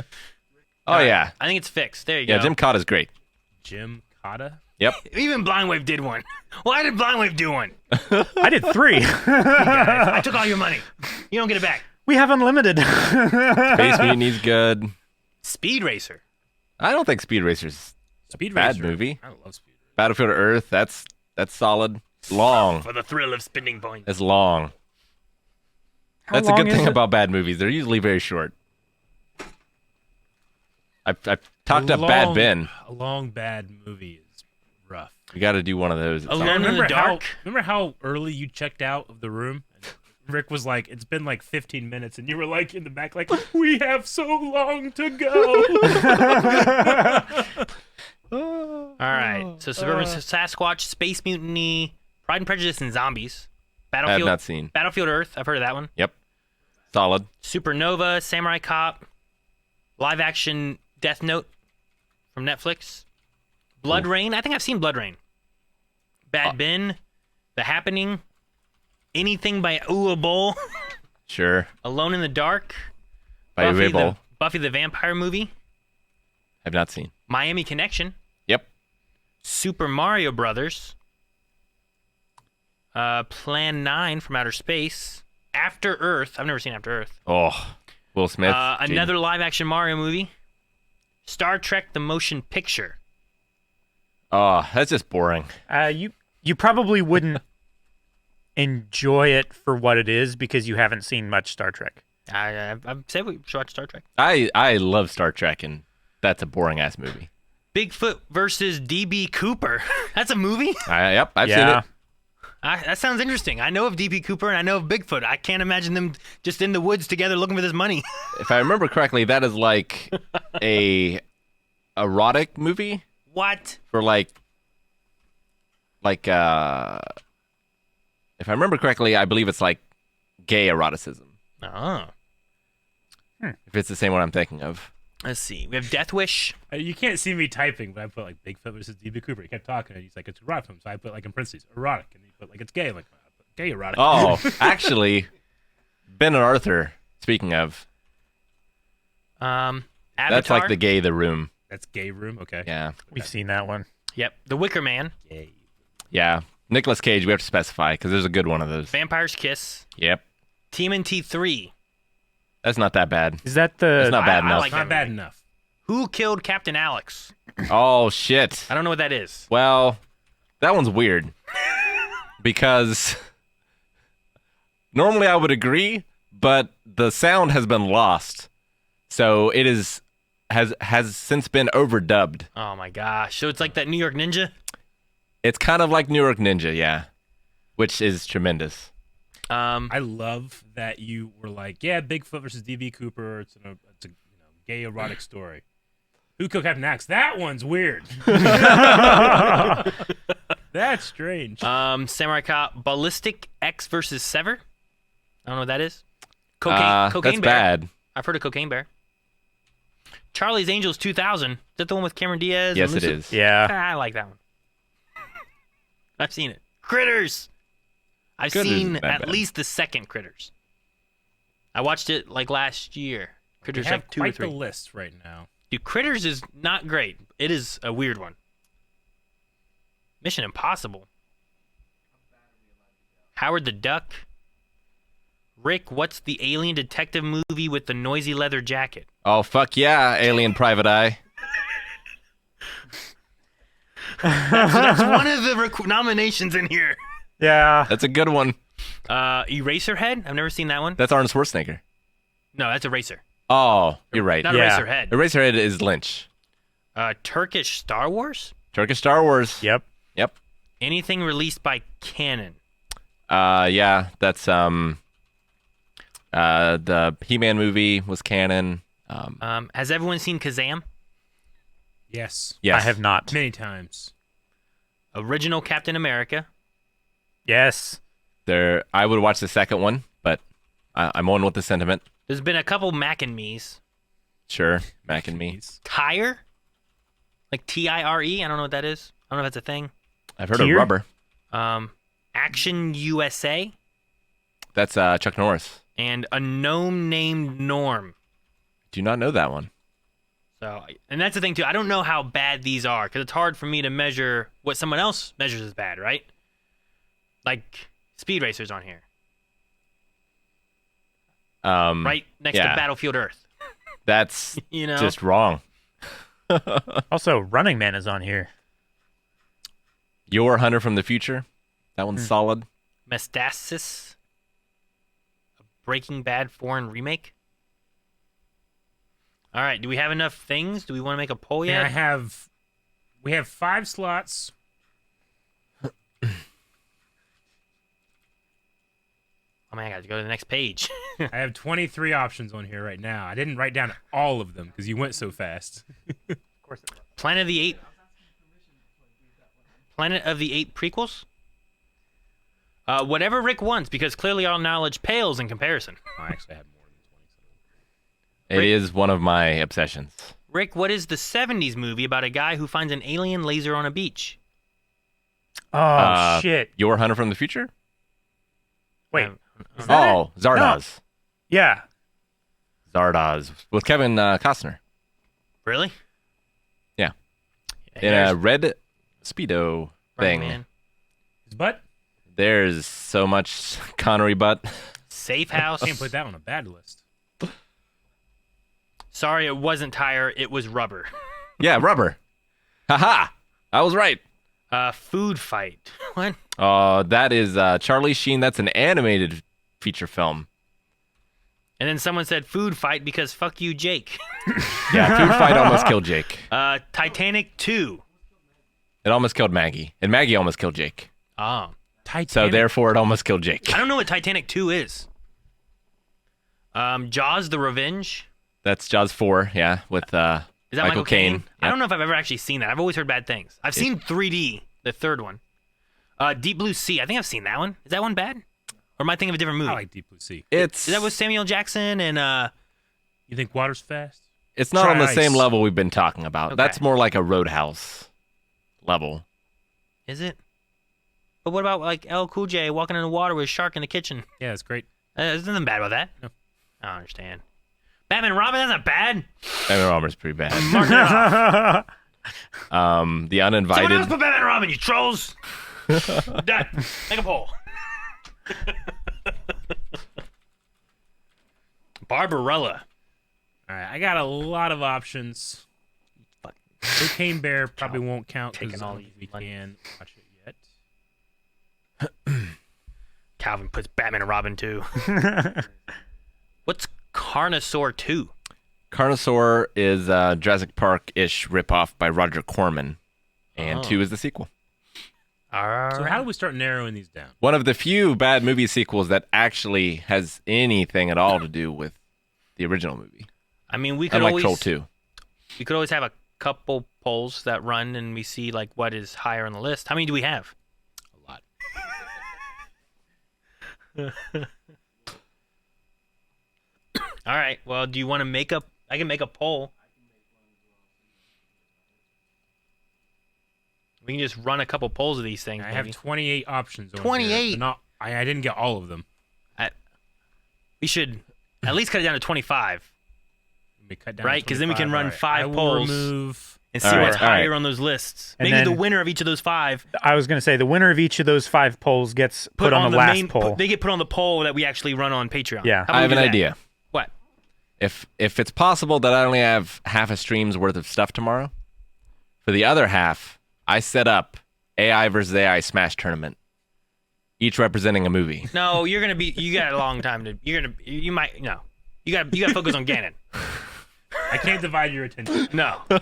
Oh, yeah. I think it's fixed. There you Yeah, go. Jim Cotta's great. Jim Cotta. Yep. Even Blindwave did one. Why did Blindwave do one? I did 3. I took all your money. You don't get it back. We have unlimited. Space Mutiny's good. Speed Racer. I don't think Speed Racer's Speed bad Racer. movie. I love Speed Racer. Battlefield Earth, that's solid. long. For the thrill of spending points. It's long. How That's a long good is thing it? about bad movies. They're usually very short. I've talked up Bad Ben. A long bad movie is rough. We got to do one of those. at some Alone point. in the Dark. Remember how early you checked out of the room? And Rick was like, "It's been like 15 minutes," and you were like in the back, like, "We have so long to go." All right. So Suburban Sasquatch, Space Mutiny, Pride and Prejudice, and Zombies. I have Battlefield. not seen. Battlefield Earth. I've heard of that one. Yep. Solid. Supernova, Samurai Cop, live action Death Note from Netflix. Blood Rain. I think I've seen Blood Rain. Bad Ben, The Happening, anything by Uwe Boll, Sure. Alone in the Dark, By Uwe Boll. Buffy the Vampire movie, Have not seen. Miami Connection, Yep. Super Mario Brothers, Plan 9 from Outer Space, After Earth. I've never seen After Earth. Oh, Will Smith. Another live action Mario movie, Star Trek the Motion Picture. Oh, that's just boring. You probably wouldn't enjoy it for what it is because you haven't seen much Star Trek. I've said we should watch Star Trek. I love Star Trek, and that's a boring ass movie. Bigfoot versus DB Cooper. That's a movie? Yep, I've seen Yeah. it. That sounds interesting. I know of DB Cooper and I know of Bigfoot. I can't imagine them just in the woods together looking for this money. If I remember correctly, that is like a erotic movie What? for like if I remember correctly, I believe it's like gay eroticism. Oh. If it's the same one I'm thinking of. Let's see. We have Death Wish. You can't see me typing, but I put like Bigfoot versus DB Cooper. He kept talking, and he's like, "It's erotic," so I put like in parentheses, "erotic," and he put like, "It's gay." I'm like, "I put gay erotic." Oh, actually, Ben and Arthur. Speaking of, Avatar. that's like the room. That's gay room. Okay. Yeah, We've seen that one. Yep. The Wicker Man. Gay. yeah. Nicolas Cage. We have to specify because there's a good one of those. Vampire's Kiss. Yep, TMNT 3. that's not that bad. Is that the? It's not bad I enough. like Not that bad movie. enough. Who Killed Captain Alex? Oh shit. I don't know what that is. Well, that one's weird because normally I would agree, but the sound has been lost, so it has since been overdubbed. Oh my gosh. So it's like that New York Ninja? It's kind of like New York Ninja, yeah, which is tremendous. Um, I love that you were like, "Yeah, Bigfoot versus DB Cooper. It's a gay erotic story." Who killed Captain Axe? That one's weird. That's strange. Samurai Cop. Ballistic X versus Sever. I don't know what that is. Cocaine that's Bear. bad. I've heard of Cocaine Bear. Charlie's Angels 2000. Is that the one with Cameron Diaz? Yes, and it Lucy? is. Yeah. I like that one. I've seen it. Critters. I've Critters seen isn't that at bad. least the second Critters. I watched it like last year. We Critters have like 2 or quite 3. the list right now. Dude, Critters is not great. It is a weird one. Mission Impossible. Howard the Duck. Rick, what's the alien detective movie with the noisy leather jacket? Oh fuck yeah, Alien Private Eye. That's one of the nominations in here. Yeah. That's a good one. Eraserhead? I've never seen that one. That's Arnold Schwarzenegger. No, that's Eraser. Oh, you're right. Not Yeah. Eraserhead. Eraserhead is Lynch. Turkish Star Wars? Turkish Star Wars. Yep. Yep. Anything released by Canon? Yeah, that's the He-Man movie was canon. Has everyone seen Kazam? Yes. Yes. I have not. Many times. Original Captain America. Yes. I would watch the second one, but I'm on with the sentiment. There's been a couple Mac and Me's. Sure, Mac and me. Tire? Like Tire? I don't know what that is. I don't know if that's a thing. I've heard Tier? of Rubber. Action USA That's Chuck Norris. and a gnome named Norm. Do not know that one. So, and that's the thing too. I don't know how bad these are because it's hard for me to measure what someone else measures as bad, right? Like Speed Racers on here, right next yeah. to Battlefield Earth. That's You know, just wrong. Also, Running Man is on here. Your Hunter from the Future. That one's solid. Metastasis, a Breaking Bad foreign remake. All right, do we have enough things? Do we want to make a poll yet? We have 5 slots. Oh man, I got to go to the next page. I have 23 options on here right now. I didn't write down all of them because you went so fast. Planet of the Apes prequels? Whatever Rick wants, because clearly our knowledge pales in comparison. I actually have more than 20. It is one of my obsessions. Rick, what is the 70s movie about a guy who finds an alien laser on a beach? Oh, shit. Your Hunter from the Future? Wait. Oh, Zardoz. Yeah. Zardoz with Kevin Costner. Really? Yeah. In a red Speedo thing. Man. His butt? There's so much Connery butt. Safe House. Can't put that on a bad list. Sorry, it wasn't tire, it was rubber. Yeah, rubber. Haha. I was right. Food Fight. What? That is Charlie Sheen. That's an animated feature film. And then someone said Food Fight because fuck you, Jake. Yeah, Food Fight almost killed Jake. Titanic 2. It almost killed Maggie. And Maggie almost killed Jake. Oh. Titanic. So therefore, it almost killed Jake. I don't know what Titanic 2 is. Jaws: The Revenge. That's Jaws 4, yeah, with Is that Michael Caine? Yep. I don't know if I've ever actually seen that. I've always heard bad things. I've seen 3D, the third one. Deep Blue Sea. I think I've seen that one. Is that one bad? Or am I thinking of a different movie? I like Deep Blue Sea. Is that with Samuel Jackson and You think water's fast? It's not Try on the ice. same level we've been talking about. Okay. That's more like a Roadhouse level. Is it? But what about like L Cool J walking in the water with a shark in the kitchen? Yeah, it's great. There's nothing bad about that. No. I don't understand. Batman and Robin, that's not bad. Batman and Robin's pretty bad. Marking it off. The Someone Uninvited. else put Batman and Robin, you trolls. Done. Make a poll. Barbarella. All right, I got a lot of options. Cocaine Bear probably won't count because we can't watch it yet. Calvin puts Batman and Robin too. What's Carnosaur 2? Carnosaur is a Jurassic Park-ish ripoff by Roger Corman. And 2 is the sequel. So how do we start narrowing these down? One of the few bad movie sequels that actually has anything at all to do with the original movie. I mean, we could Unlike always Troll 2. We could always have a couple polls that run, and we see like what is higher on the list. How many do we have? A lot. All right. Well, do you want to make up? I can make a poll. We can just run a couple polls of these things. I have 28 options. On 28? Here. Not, I didn't get all of them. We should at least cut it down to 25. Let me cut down right? Because then we can run 5 I polls will remove... and see All right, what's all right. higher on those lists. And Maybe the then- winner of each of those 5 I was going to say the winner of each of those 5 polls gets put on the last main poll. They get put on the poll that we actually run on Patreon. Yeah. How about I we have do an that? idea. What? If it's possible that I only have half a stream's worth of stuff tomorrow, for the other half, I set up AI versus AI Smash tournament, each representing a movie. No, you're gonna be. You got a long time to. You might. No. You got to focus on Ganon. I can't divide your attention. No. You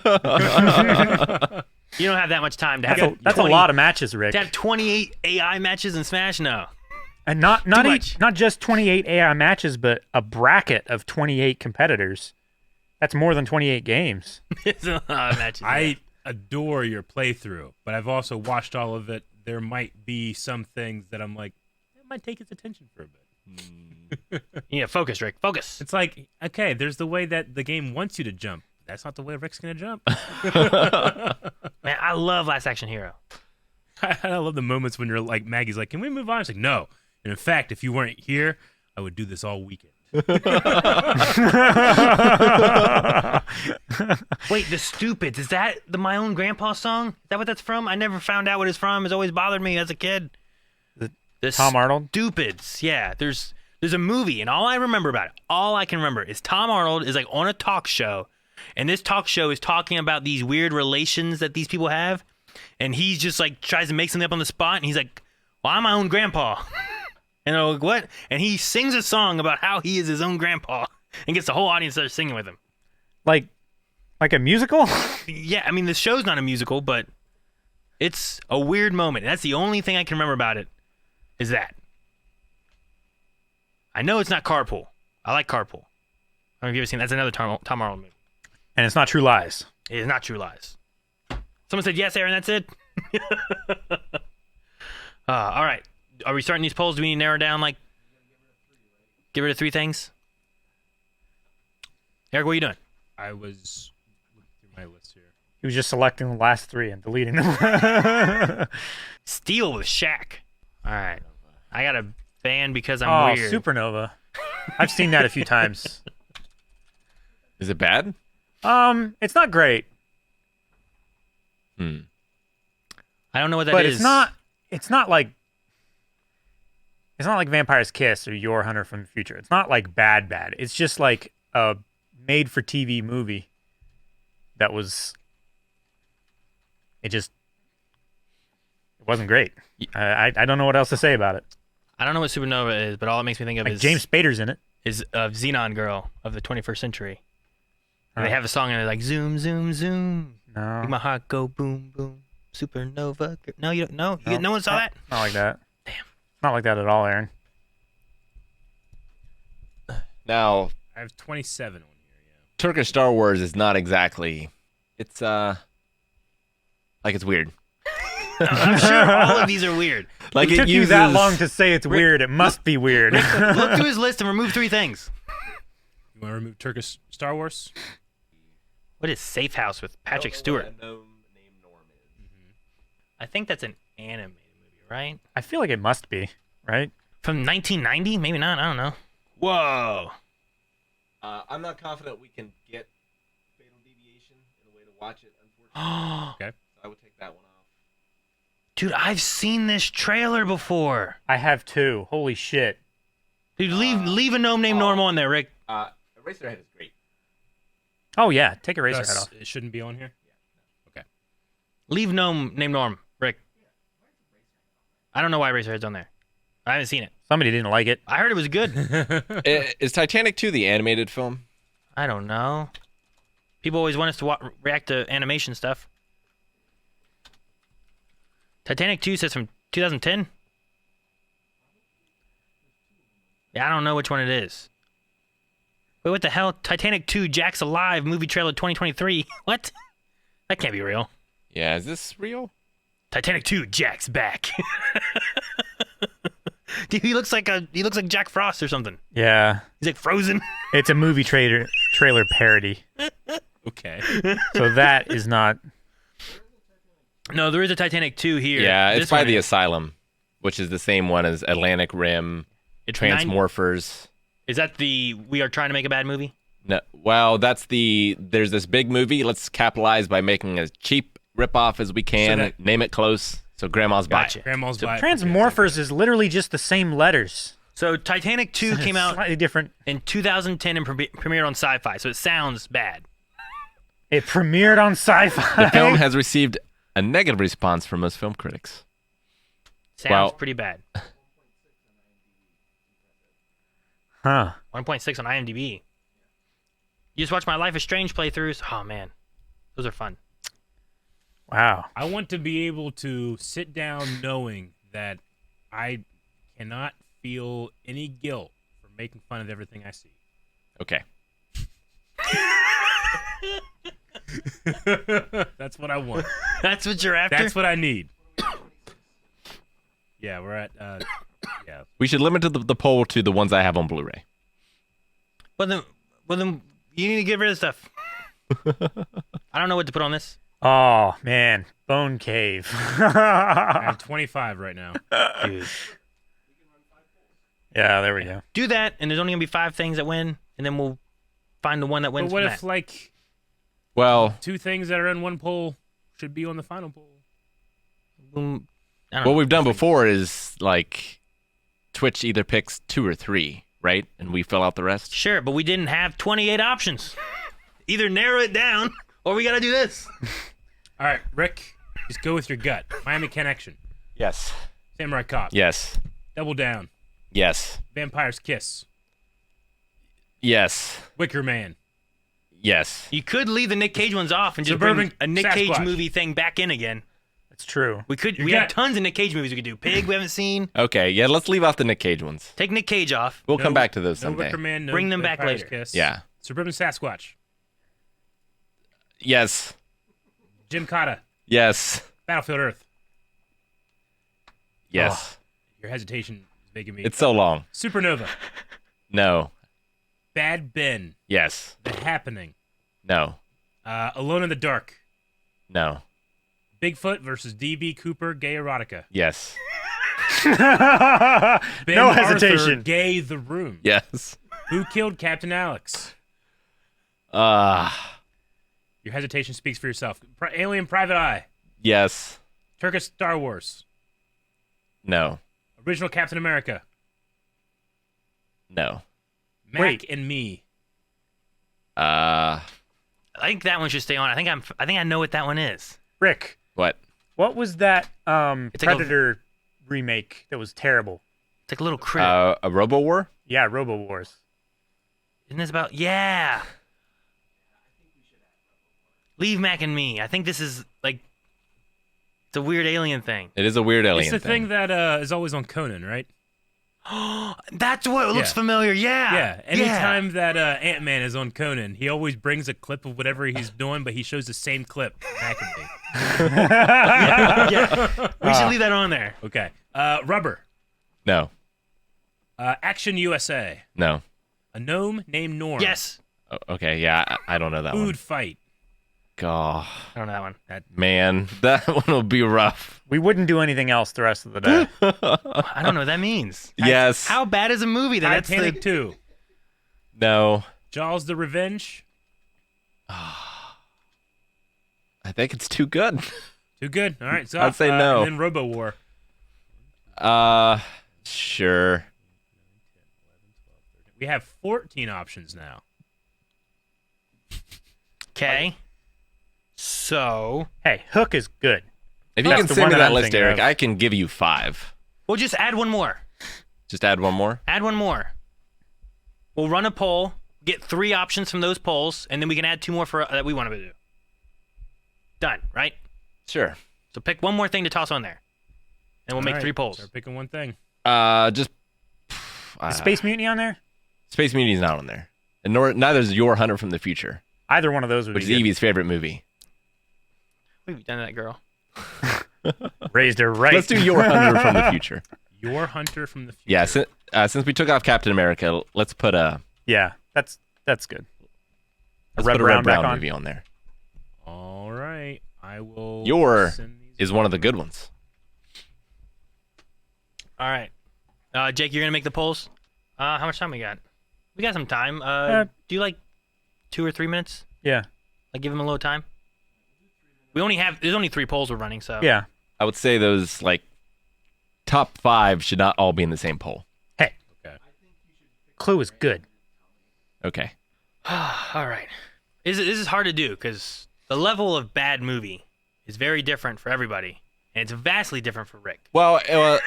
don't have that much time to have. That's a lot of matches, Rick. To have 28 AI matches in Smash. No. And not much. not just 28 AI matches, but a bracket of 28 competitors. That's more than 28 games. It's a lot of matches. I adore your playthrough, but I've also watched all of it. There might be some things that I'm like, it might take its attention for a bit. Yeah, focus, Rick. Focus. It's like, okay, there's the way that the game wants you to jump. That's not the way Rick's gonna jump. Man, I love Last Action Hero. I love the moments when you're like, Maggie's like, can we move on? It's like, no. And in fact, if you weren't here, I would do this all weekend. Wait, The Stupids. Is that the My Own Grandpa song? Is that what that's from? I never found out what it's from. It's always bothered me as a kid. The Tom Arnold? Stupids. Yeah, there's a movie, and all I remember about it, all I can remember is Tom Arnold is like on a talk show, and this talk show is talking about these weird relations that these people have, and he's just like tries to make something up on the spot, and he's like, well, I'm my own grandpa. And they're like, what? And he sings a song about how he is his own grandpa and gets the whole audience to start singing with him. Like a musical? Yeah, I mean, the show's not a musical, but it's a weird moment. That's the only thing I can remember about it, is that. I know it's not Carpool. I like Carpool. I don't know if you've ever seen that's another Tom Arnold movie. And it's not True Lies. It is not True Lies. Someone said yes, Aaron, that's it? All right. Are we starting these polls? Do we need to narrow down, like, get rid of 3 things? Eric, what are you doing? I was looking through my list here. He was just selecting the last 3 and deleting them. Steel with Shaq. All right. I got a band because I'm weird. Supernova. I've seen that a few times. Is it bad? It's not great. I don't know what that but is. it's not like Vampire's Kiss or Your Hunter from the Future. It's not like bad. It's just like a made-for-TV movie that was. It wasn't great. I don't know what else to say about it. I don't know what Supernova is, but all it makes me think of Like is James Spader's in it. Is Xenon Girl of the 21st century. And they have a song and they're like zoom, zoom, zoom. No. Make my heart go boom, boom. Supernova. No, you don't. No, no one saw that. Not like that. Damn. Not like that at all, Aaron. Now, I have 27 on here. Yeah. Turkish Star Wars is not exactly. It's like it's weird. I'm sure all of these are weird. Like it took you that long to say it's weird. It must be weird. Look through his list and remove 3 things. You want to remove Turkish Star Wars? What is Safe House with Patrick Stewart? I think that's an animated movie, right? I feel like it must be, right? From 1990? Maybe not. I don't know. Whoa. I'm not confident we can get Fatal Deviation in a way to watch it, unfortunately. Okay. So I would take that one off. Dude, I've seen this trailer before. I have 2. Holy shit. Dude, leave a gnome named Norm on there, Rick. Eraserhead is great. Oh, yeah. Take Eraserhead off. It shouldn't be on here? Okay. Leave gnome named Norm, Rick. I don't know why Eraserhead's on there. I haven't seen it. Somebody didn't like it. I heard it was good. Is Titanic 2 the animated film? I don't know. People always want us to react to animation stuff. Titanic 2 says from 2010? Yeah, I don't know which one it is. Wait, what the hell? Titanic 2, Jack's Alive, movie trailer 2023. What? That can't be real. Yeah, is this real? Titanic 2, Jack's back. Dude, he looks like Jack Frost or something. Yeah. He's like Frozen. It's a movie trailer parody. Okay. So that is not. No, there is a Titanic 2 here. Yeah, it's This by one the is. Asylum, which is the same one as Atlantic Rim, It's Transmorphers. Is that the We Are Trying to Make a Bad Movie? No, well, there's this big movie. Let's capitalize by making as cheap ripoff as we can. Name it close. So Grandma's Gotcha. Buy. Grandma's Buy. Transmorphers is literally just the same letters. So Titanic 2 came out Slightly different. in 2010 and premiered on Sci-Fi, so it sounds bad. It premiered on Sci-Fi. The film has received a negative response from most film critics. Sounds pretty bad. Huh. 1.6 on IMDb. You just watch my Life is Strange playthroughs. Oh, man. Those are fun. Wow. I want to be able to sit down knowing that I cannot feel any guilt for making fun of everything I see. Okay. That's what I want. That's what you're after? That's what I need. Yeah, we're at, yeah. We should limit the poll to the ones I have on Blu-ray. Well, then you need to get rid of stuff. I don't know what to put on this. Oh, man. Bone Cave. I have 25 right now. Dude. Yeah, there we go. Do that, and there's only going to be 5 things that win, and then we'll find the one that wins But what from if, that. like, Well, 2 things that are in one poll should be on the final poll? I don't what know. we've done before is, like, Twitch either picks 2 or 3, right? And we fill out the rest? Sure, but we didn't have 28 options. Either narrow it down, or we got to do this. All right, Rick, just go with your gut. Miami Connection. Yes. Samurai Cop. Yes. Double Down. Yes. Vampire's Kiss. Yes. Wicker Man. Yes. You could leave the Nick Cage ones off and just Suburban bring a Nick Cage Sasquatch. movie thing back in again. That's true. We could. You We got- have tons of Nick Cage movies we could do. Pig, we haven't seen. Okay, yeah, let's leave off the Nick Cage ones. Take Nick Cage off. We'll come back to those No someday. Wicker Man. No Bring them back Vampire's later. Kiss. Yeah. Suburban Sasquatch. Yes. Jim Cotta. Yes. Battlefield Earth. Yes. Your hesitation is making me. It's so long. Supernova. No. Bad Ben. Yes. The Happening. No. Alone in the Dark. No. Bigfoot versus D.B. Cooper. Gay erotica. Yes. Ben No Arthur, hesitation. Gay the Room. Yes. Who killed Captain Alex? Your hesitation speaks for yourself. Alien Private Eye. Yes. Turkish Star Wars. No. Original Captain America. No. Mac and Me. I think that one should stay on. I think I know what that one is. Rick, What? what was that It's like a- Predator remake that was terrible? It's like a little critter. A Robo War? Yeah, Robo Wars. Isn't this about? Yeah. Leave Mac and Me. I think this is like it's a weird alien thing. It is a weird alien It's the thing that is always on Conan, right? That's what looks Yeah. familiar. Yeah. Yeah. Anytime that Ant-Man is on Conan, he always brings a clip of whatever he's doing, but he shows the same clip back at me. Yeah. We should leave that on there. Okay. Rubber. No. Action USA. No. A gnome named Norm. Yes. Okay, yeah, I don't know that Food one. Fight. God, I don't know that one. man, that one will be rough. We wouldn't do anything else the rest of the day. I don't know what that means. Yes. How bad is a movie that that's Titanic the, 2. No. Jaws the Revenge. I think it's too good. Too good. All right. So I'd say no. And then Robo War. Sure. We have 14 options now. Okay. So Hey, Hook is good. If you That's can the send one me that that I'm list, thinking Eric, of. I can give you 5. we'll just add one more. Just add one more. Add one more. We'll run a poll, get 3 options from those polls, and then we can add 2 more for that we want to do. Done, right? Sure. So pick one more thing to toss on there, and we'll make All right, 3 polls. Start picking one thing. Just Is Space Mutiny on there? Space Mutiny's not on there, and neither is Your Hunter from the Future, Either one of those would which is be good. Evie's favorite movie. We've done that, girl. Raised her right. Let's do Your Hunter from the Future. Your Hunter from the Future. Yeah, since we took off Captain America, let's put a Yeah, that's good. let's Red put a Brown Red back Brown on? movie on there. All right. I will. Your send these is one of the good ones. All right. Jake, you're going to make the polls? How much time we got? We got some time. Do you like 2 or 3 minutes? Yeah. Like give him a little time? There's only 3 polls we're running, so. Yeah. I would say those like top 5 should not all be in the same poll. Hey. Okay. Clue is good. Okay. All right. This is hard to do because the level of bad movie is very different for everybody, and it's vastly different for Rick. Well,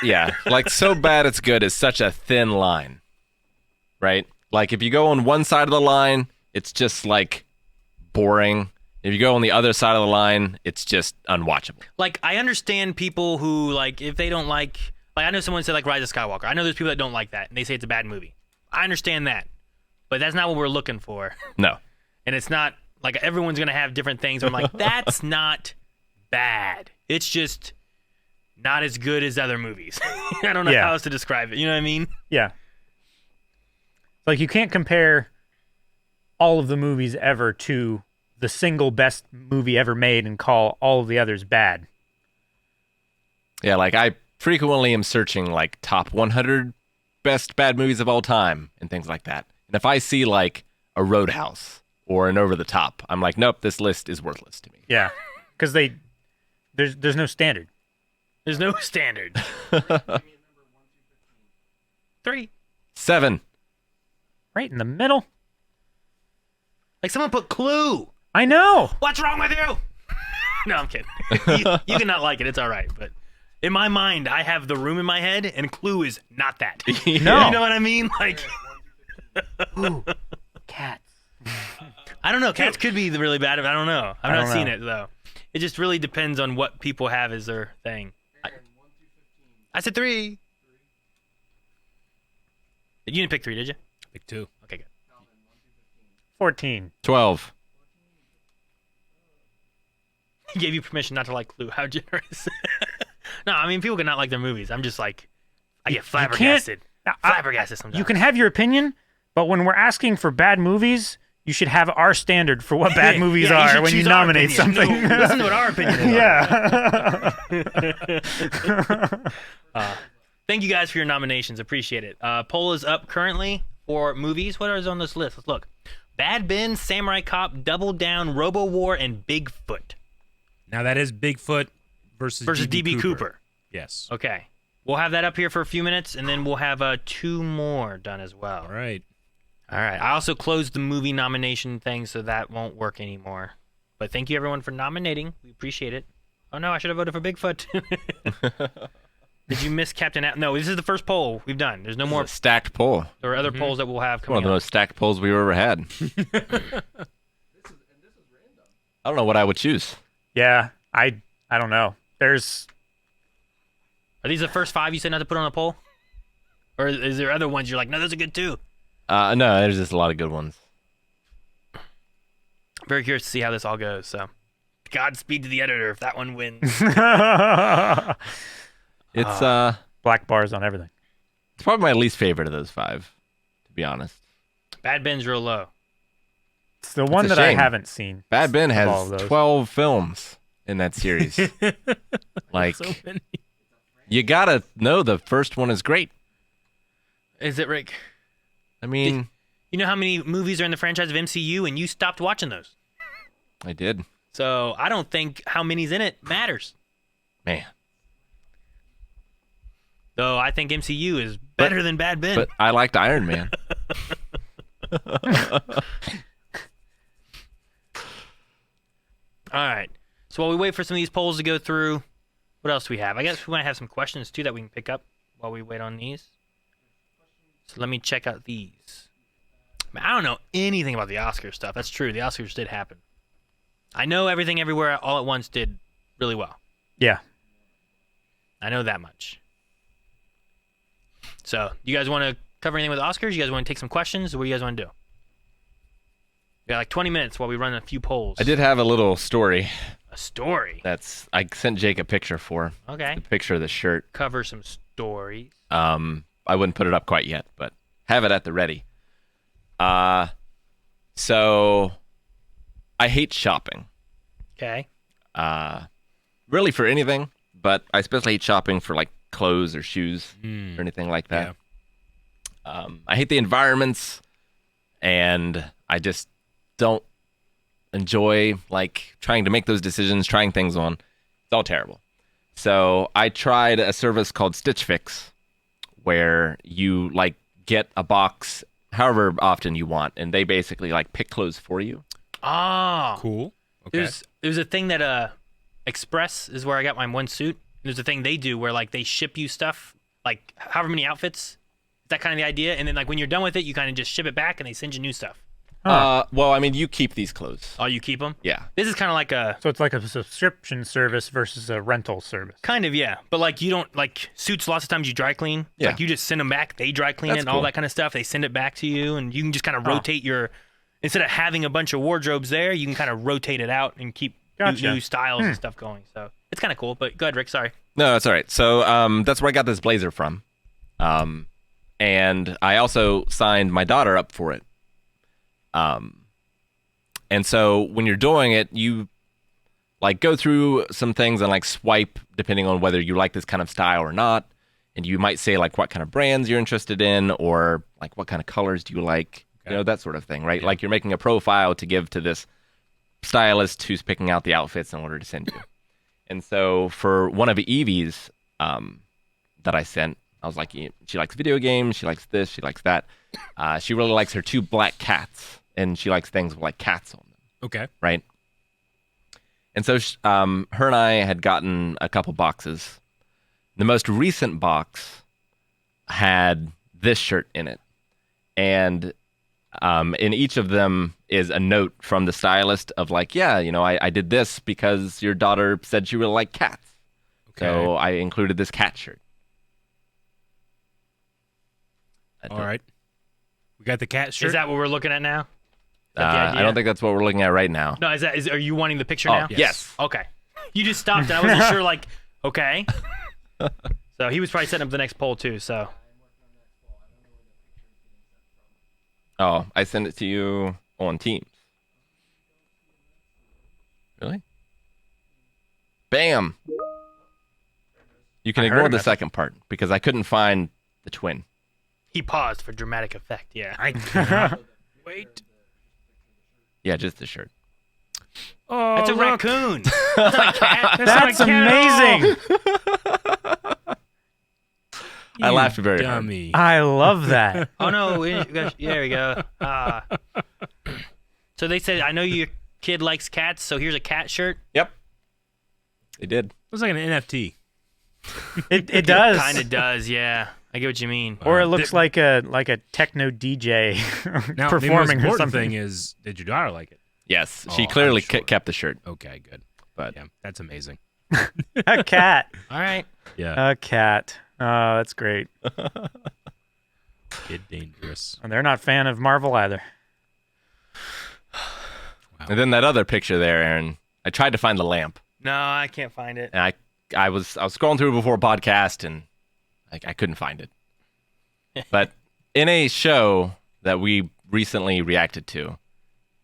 yeah. Like, so bad it's good is such a thin line, right? Like, if you go on one side of the line, it's just, like, boring. If you go on the other side of the line, it's just unwatchable. Like, I understand people who, like, if they don't like I know someone said, like, Rise of Skywalker. I know there's people that don't like that, and they say it's a bad movie. I understand that, but that's not what we're looking for. No. And it's not, like, everyone's going to have different things. I'm like, that's not bad. It's just not as good as other movies. I don't know Yeah. how else to describe it. You know what I mean? Yeah. Like, you can't compare all of the movies ever to the single best movie ever made and call all of the others bad. Yeah, like, I frequently am searching, like, top 100 best bad movies of all time and things like that. And if I see, like, a Roadhouse or an Over the Top, I'm like, nope, this list is worthless to me. Yeah. Because there's no standard. There's no standard. 3. 7. Right in the middle. Like, someone put Clue. I know. What's wrong with you? No, I'm kidding. You can not like it. It's all right. But In my mind, I have The Room in my head, and Clue is not that. No. You know what I mean? Like, Ooh, cats. I don't know. Cats could be really bad. I don't know. I've not don't seen know. it though. It just really depends on what people have as their thing. I said 3. You didn't pick 3, did you? Pick 2. Okay, good. 14. 12. He gave you permission not to like Clue. How generous. No, I mean, people can not like their movies. I'm just like, I get flabbergasted. Flabbergasted sometimes. You can have your opinion, but when we're asking for bad movies, you should have our standard for what bad movies Yeah, are should when you choose our nominate opinion. something. No, listen to what our opinion is. Yeah. Thank you guys for your nominations. Appreciate it. Poll is up currently for movies. What is on this list? Let's look. Bad Ben, Samurai Cop, Double Down, Robo War, and Bigfoot. Now that is Bigfoot versus DB Cooper. Yes. Okay. We'll have that up here for a few minutes, and then we'll have 2 more done as well. All right. All right. I also closed the movie nomination thing, so that won't work anymore. But thank you, everyone, for nominating. We appreciate it. Oh, no, I should have voted for Bigfoot. Did you miss Captain No, this is the first poll we've done. There's no more. Stacked poll. There are other polls that we'll have One coming of the up. most stacked polls we've ever had. I don't know what I would choose. Yeah, I don't know. There's Are these the first 5 you said not to put on a poll? Or is there other ones you're like, no, those are good too? No, there's just a lot of good ones. Very curious to see how this all goes. So, Godspeed to the editor if that one wins. It's black bars on everything. it's probably my least favorite of those 5, to be honest. Bad Ben's real low. It's the one a that I shame. haven't seen. Bad Ben of all has of those. 12 films in that series. Like, So many. you gotta know the first one is great. Is it, Rick? I mean, You know how many movies are in the franchise of MCU, and you stopped watching those. I did. So I don't think how many's in it matters. Man. Though I think MCU is better than Bad Ben. But I liked Iron Man. All right. So while we wait for some of these polls to go through, what else do we have? I guess we might have some questions too that we can pick up while we wait on these. So let me check out these. Man, I don't know anything about the Oscar stuff. That's true. The Oscars did happen. I know Everything Everywhere All at Once did really well. Yeah. I know that much. So, you guys want to cover anything with Oscars? You guys want to take some questions? Or what do you guys want to do? We got like 20 minutes while we run a few polls. I did have a little story A story. I sent Jake a picture for. Okay. The picture of the shirt. Cover some stories. I wouldn't put it up quite yet, but have it at the ready. So I hate shopping. Okay. Really for anything, but I especially hate shopping for like clothes or shoes or anything like that. I hate the environments, and I just don't enjoy like trying to make those decisions, trying things on. It's all terrible. So I tried a service called Stitch Fix, where you like get a box however often you want, and they basically like pick clothes for you. Oh. Cool. Okay. There's a thing that Express is where I got my one suit. There's a thing they do where like they ship you stuff, like however many outfits. Is that kind of the idea? And then like when you're done with it, you kind of just ship it back and they send you new stuff. Well, I mean, you keep these clothes. Oh, you keep them? Yeah. This is kind of like a So it's like a subscription service versus a rental service. kind of, yeah. But like you don't like suits. Lots of times you dry clean. Yeah. Like you just send them back. They dry clean it That's and all cool. that kind of stuff. They send it back to you, and you can just kind of rotate your. Instead of having a bunch of wardrobes there, you can kind of rotate it out and keep Gotcha. new styles and stuff going. So it's kind of cool. But go ahead, Rick. Sorry. No, that's all right. So that's where I got this blazer from. And I also signed my daughter up for it. And so when you're doing it, you like go through some things and like swipe depending on whether you like this kind of style or not. And you might say like what kind of brands you're interested in, or like what kind of colors do you like, you know, that sort of thing, right? Yeah. Like you're making a profile to give to this stylist who's picking out the outfits in order to send you. And so for one of Evie's that I sent, I was like, she likes video games, she likes this, she likes that. She really likes her 2 black cats, and she likes things with like cats on them, Okay. right? And so her and I had gotten a couple boxes, The most recent box had this shirt in it. And in each of them is a note from the stylist of like, yeah, I did this because your daughter said she really liked cats. Okay. So I included this cat shirt. All right. We got the cat shirt. Is that what we're looking at now? Is that the I idea? don't think that's what we're looking at right now. No, are you wanting the picture Oh, now? yes. Okay. You just stopped and I wasn't sure, like, okay. So he was probably setting up the next poll too, so. Oh, I sent it to you on Teams. Really? Bam! You can ignore the second part because I couldn't find the twin. He paused for dramatic effect, yeah. I cannot wait. Yeah, just the shirt. Oh, That's a look. raccoon. That's my cat. That's amazing. I laughed very hard. Dummy. I love that. Oh no, there we go. So they said, I know your kid likes cats, so here's a cat shirt. Yep. They did. Looks like an NFT. It does. Kind of does, yeah. I get what you mean. Or it looks like a techno DJ Now, performing the most or important something. thing is, did your daughter like it? Yes, Oh, she clearly I'm sure. kept the shirt. Okay, good. But Yeah, that's amazing. A cat. All right. Yeah. A cat. Oh, that's great. Kid dangerous. And they're not a fan of Marvel either. And then that other picture there, Aaron. I tried to find the lamp, No, I can't find it. and I was scrolling through before a podcast, and I couldn't find it. But in a show that we recently reacted to,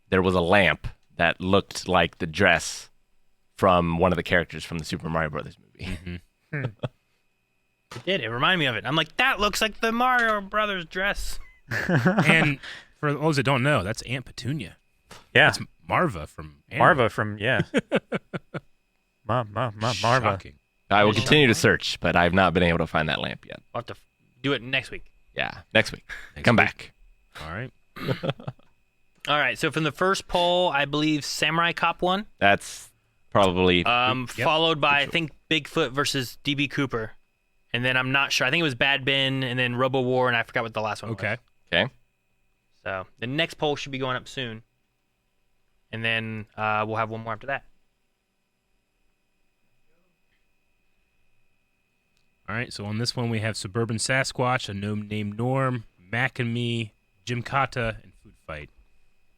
there was a lamp that looked like the dress from one of the characters from the Super Mario Brothers movie. It did. It reminded me of it. I'm like, that looks like the Mario Brothers dress. And for those that don't know, that's Aunt Petunia. Yeah. That's Marva from Annie. Marva from, yeah. Marva. Shocking. I will continue to search, but I have not been able to find that lamp yet. We'll have to do it next week. Yeah, next week. Next Come week. back. All right. All right. So from the first poll, I believe Samurai Cop won. That's probably Followed by, I think, Bigfoot versus DB Cooper. And then I'm not sure. I think it was Bad Ben and then Robo War, and I forgot what the last one was. Okay. okay. So the next poll should be going up soon. And then we'll have one more after that. All right. So on this one, we have Suburban Sasquatch, a gnome named Norm, Mac and Me, Jim Kata, and Food Fight.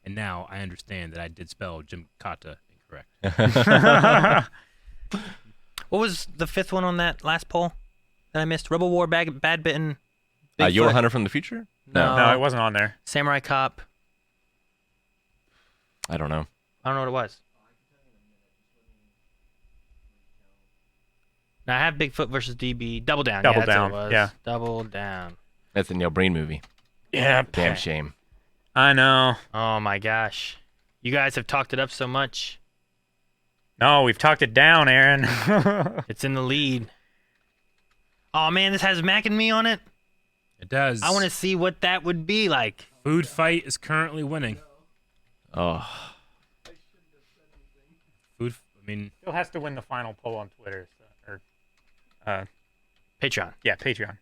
And now I understand that I did spell Jim Kata incorrect. What was the fifth one on that last poll that I missed? Robo War, Bad Bitten, You're a Bigfoot, Hunter from the Future? No, it wasn't on there. Samurai Cop. I don't know. I don't know what it was. Now I have Bigfoot versus DB. Double Down. Double yeah, that's Down, what it was. yeah. Double Down. That's a Neil Breen movie. Yeah. Damn shame. I know. Oh my gosh. You guys have talked it up so much. No, we've talked it down, Aaron. It's in the lead. Oh man, this has Mac and Me on it. It does. I want to see what that would be like. Food Fight is currently winning. Oh, Food. I mean, Still has to win the final poll on Twitter. Or, Patreon. yeah, Patreon.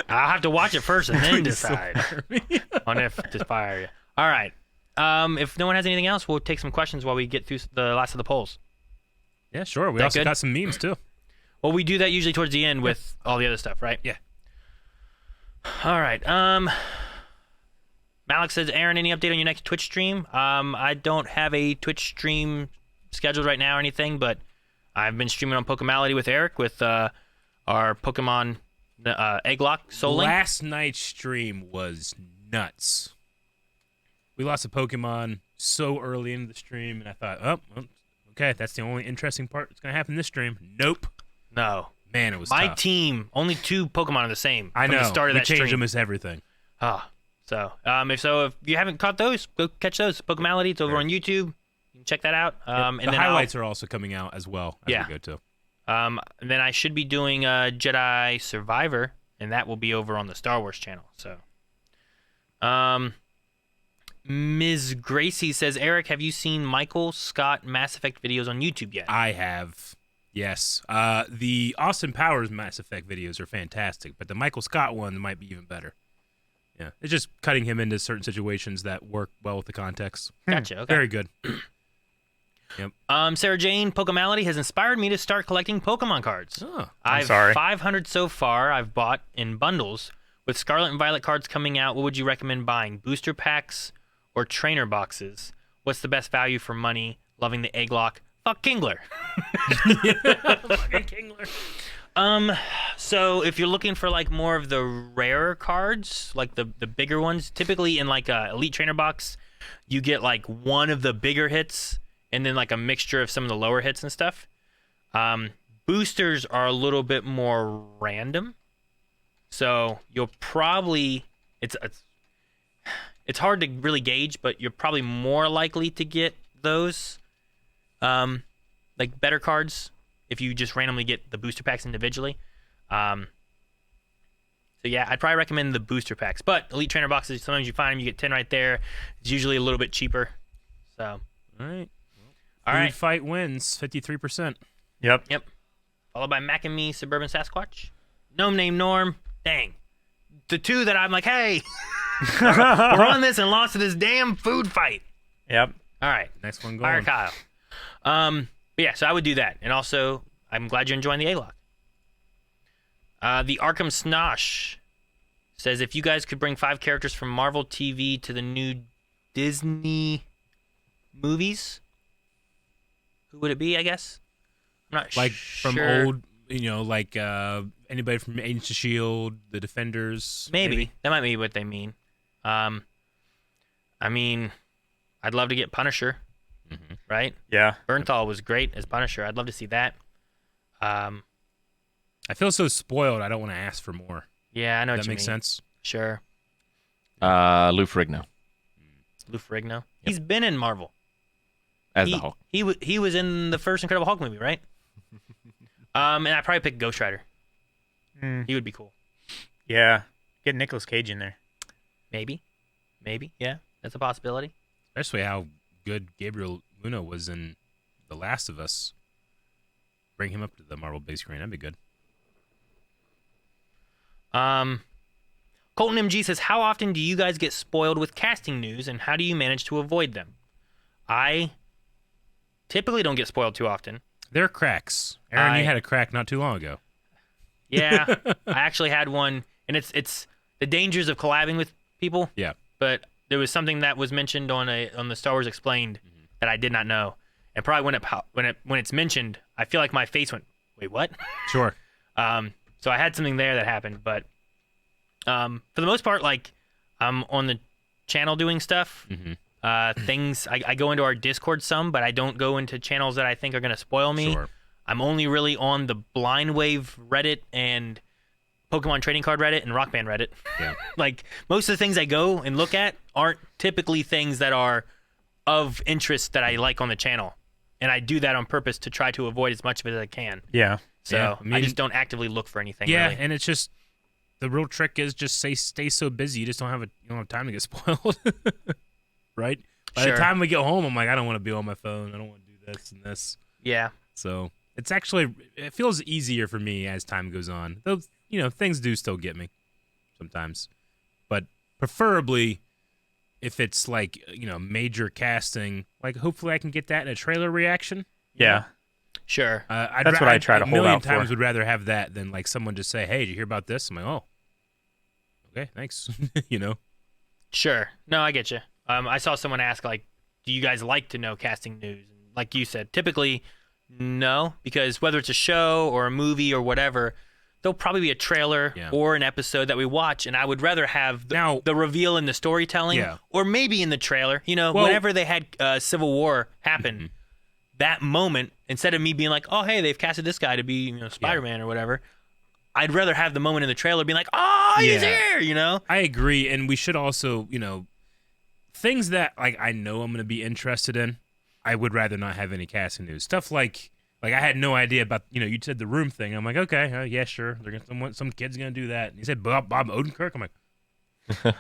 I'll have to watch it first and then decide on if to fire you. All right. If no one has anything else, we'll take some questions while we get through the last of the polls. yeah, sure. We That also good? got some memes too. Well, we do that usually towards the end with all the other stuff, right? Yeah. All right. Malik says, Aaron, any update on your next Twitch stream? I don't have a Twitch stream scheduled right now or anything, but I've been streaming on Pokemality with Eric with our Pokemon Egglock Soul Link. Last night's stream was nuts. We lost a Pokemon so early into the stream, and I thought, oh, well, okay, that's the only interesting part that's going to happen this stream. Nope. No. Man, it was My tough. team, only 2 Pokemon are the same. I from know. the start of we that changed stream. them as everything. If you haven't caught those, go catch those. Pokemality, it's over on YouTube. You can check that out. And the then highlights are also coming out as well as Yeah. we go to. And then I should be doing Jedi Survivor, and that will be over on the Star Wars channel. So, Ms. Gracie says, Eric, have you seen Michael Scott Mass Effect videos on YouTube yet? I have. Yes. The Austin Powers Mass Effect videos are fantastic, but the Michael Scott one might be even better. Yeah, it's just cutting him into certain situations that work well with the context. Gotcha. Okay. Very good. Yep. Sarah Jane Pokemality has inspired me to start collecting Pokemon cards. Oh, I've sorry. 500 so far. I've bought in bundles. With Scarlet and Violet cards coming out, what would you recommend buying? Booster packs or trainer boxes? What's the best value for money? Loving the Egglock. Fuck Kingler. fucking Kingler. So if you're looking for like more of the rarer cards, like the bigger ones, typically in like a Elite Trainer box, you get like one of the bigger hits and then like a mixture of some of the lower hits and stuff. Boosters are a little bit more random, so you'll probably it's hard to really gauge, but you're probably more likely to get those like better cards if you just randomly get the booster packs individually. So yeah, I'd probably recommend the booster packs. But Elite Trainer boxes, sometimes you find them, you get 10 right there. It's usually a little bit cheaper. So, All right. all right. Food Fight wins 53%. Yep. Yep. Followed by Mac and Me, Suburban Sasquatch. Gnome named Norm. Dang. The two that I'm like, hey, we're on this and lost to this damn food fight. Yep. All right. Next one Fire going. Kyle. But yeah, so I would do that. And also, I'm glad you're enjoying the A-Lock. The Arkham Snosh says, if you guys could bring 5 characters from Marvel TV to the new Disney movies, who would it be, I guess? I'm not Like sure. from old, like anybody from Agents of S.H.I.E.L.D., The Defenders. Maybe. That might be what they mean. I mean, I'd love to get Punisher, right? Yeah. Bernthal was great as Punisher. I'd love to see that. I feel so spoiled. I don't want to ask for more. Yeah, I know what That you makes mean. sense. Sure. Lou Ferrigno Lou Ferrigno. He's been in Marvel. as the Hulk. He was in the first Incredible Hulk movie, right? And I'd probably pick Ghost Rider. He would be cool. Yeah. Get Nicolas Cage in there. Maybe. Yeah, that's a possibility. Especially how good Gabriel Luna was in The Last of Us. Bring him up to the Marvel big screen. That'd be good. Colton MG says, how often do you guys get spoiled with casting news, and how do you manage to avoid them? I typically don't get spoiled too often. There are cracks. Aaron, you had a crack not too long ago. Yeah, I actually had one, and it's the dangers of collabing with people. Yeah. But there was something that was mentioned on the Star Wars Explained that I did not know, and probably when it's mentioned, I feel like my face went, wait, what? Sure. So I had something there that happened, but for the most part, like I'm on the channel doing stuff. Things I go into our Discord some, but I don't go into channels that I think are going to spoil me. Sure. I'm only really on the Blind Wave Reddit and Pokemon Trading Card Reddit and Rock Band Reddit. Yeah. Like most of the things I go and look at aren't typically things that are of interest that I like on the channel, and I do that on purpose to try to avoid as much of it as I can. Yeah. So Yeah, I mean- I just don't actively look for anything. Yeah, really. and it's just the real trick is just stay so busy you just don't have time to get spoiled. Right? By Sure. the time we get home, I'm like, I don't want to be on my phone. I don't want to do this and this. Yeah. So it feels easier for me as time goes on. Though, things do still get me sometimes. But preferably if it's like, major casting, like hopefully I can get that in a trailer reaction. Yeah. Sure. That's what I try to hold A million out for. times would rather have that than like someone just say, hey, did you hear about this? I'm like, oh, okay, thanks. Sure. No, I get you. I saw someone ask, like, do you guys like to know casting news? And like you said, typically, no, because whether it's a show or a movie or whatever, there'll probably be a trailer or an episode that we watch, and I would rather have the reveal in the storytelling or maybe in the trailer. Whenever they had Civil War happen, that moment, instead of me being like, oh, hey, they've casted this guy to be Spider-Man or whatever, I'd rather have the moment in the trailer being like, oh, he's here, I agree, and we should also, things that like I know I'm going to be interested in, I would rather not have any casting news. Stuff like I had no idea about, you said the Room thing. I'm like, okay, yeah, sure. They're gonna some kid's going to do that. And he said Bob Odenkirk. I'm like,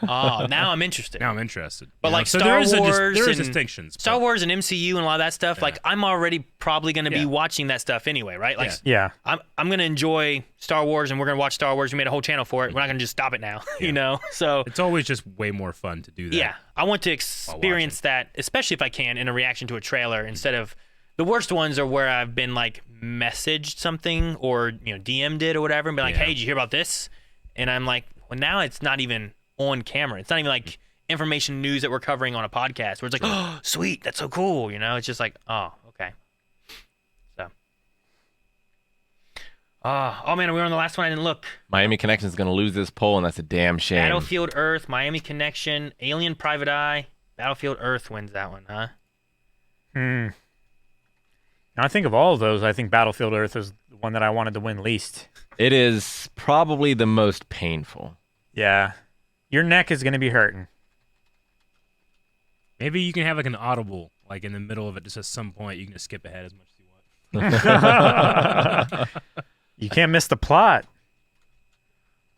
Oh, now I'm interested. Now I'm interested. But You know, like so Star there is Wars, there is and distinctions. Star but- Wars and MCU and a lot of that stuff. Yeah. Like I'm already probably going to be Yeah. watching that stuff anyway, right? Like Yeah. I'm going to enjoy Star Wars, and we're going to watch Star Wars. We made a whole channel for it. We're not going to just stop it now, you know. So It's always just way more fun to do that. yeah, I want to experience that, especially if I can, in a reaction to a trailer instead of the worst ones are where I've been like messaged something or DM'd it or whatever and been like, Yeah. hey, did you hear about this? And I'm like, well, now it's not even on camera. It's not even like information news that we're covering on a podcast where it's like, oh, sweet, that's so cool. It's just like, oh, okay. So, oh man, we were on the last one. I didn't look. Miami Connection is going to lose this poll, and that's a damn shame. Battlefield Earth, Miami Connection, Alien Private Eye. Battlefield Earth wins that one, huh? Now, I think of all of those, I think Battlefield Earth is the one that I wanted to win least. It is probably the most painful. Yeah. Your neck is going to be hurting. Maybe you can have like an audible, like in the middle of it, just at some point you can just skip ahead as much as you want. You can't miss the plot.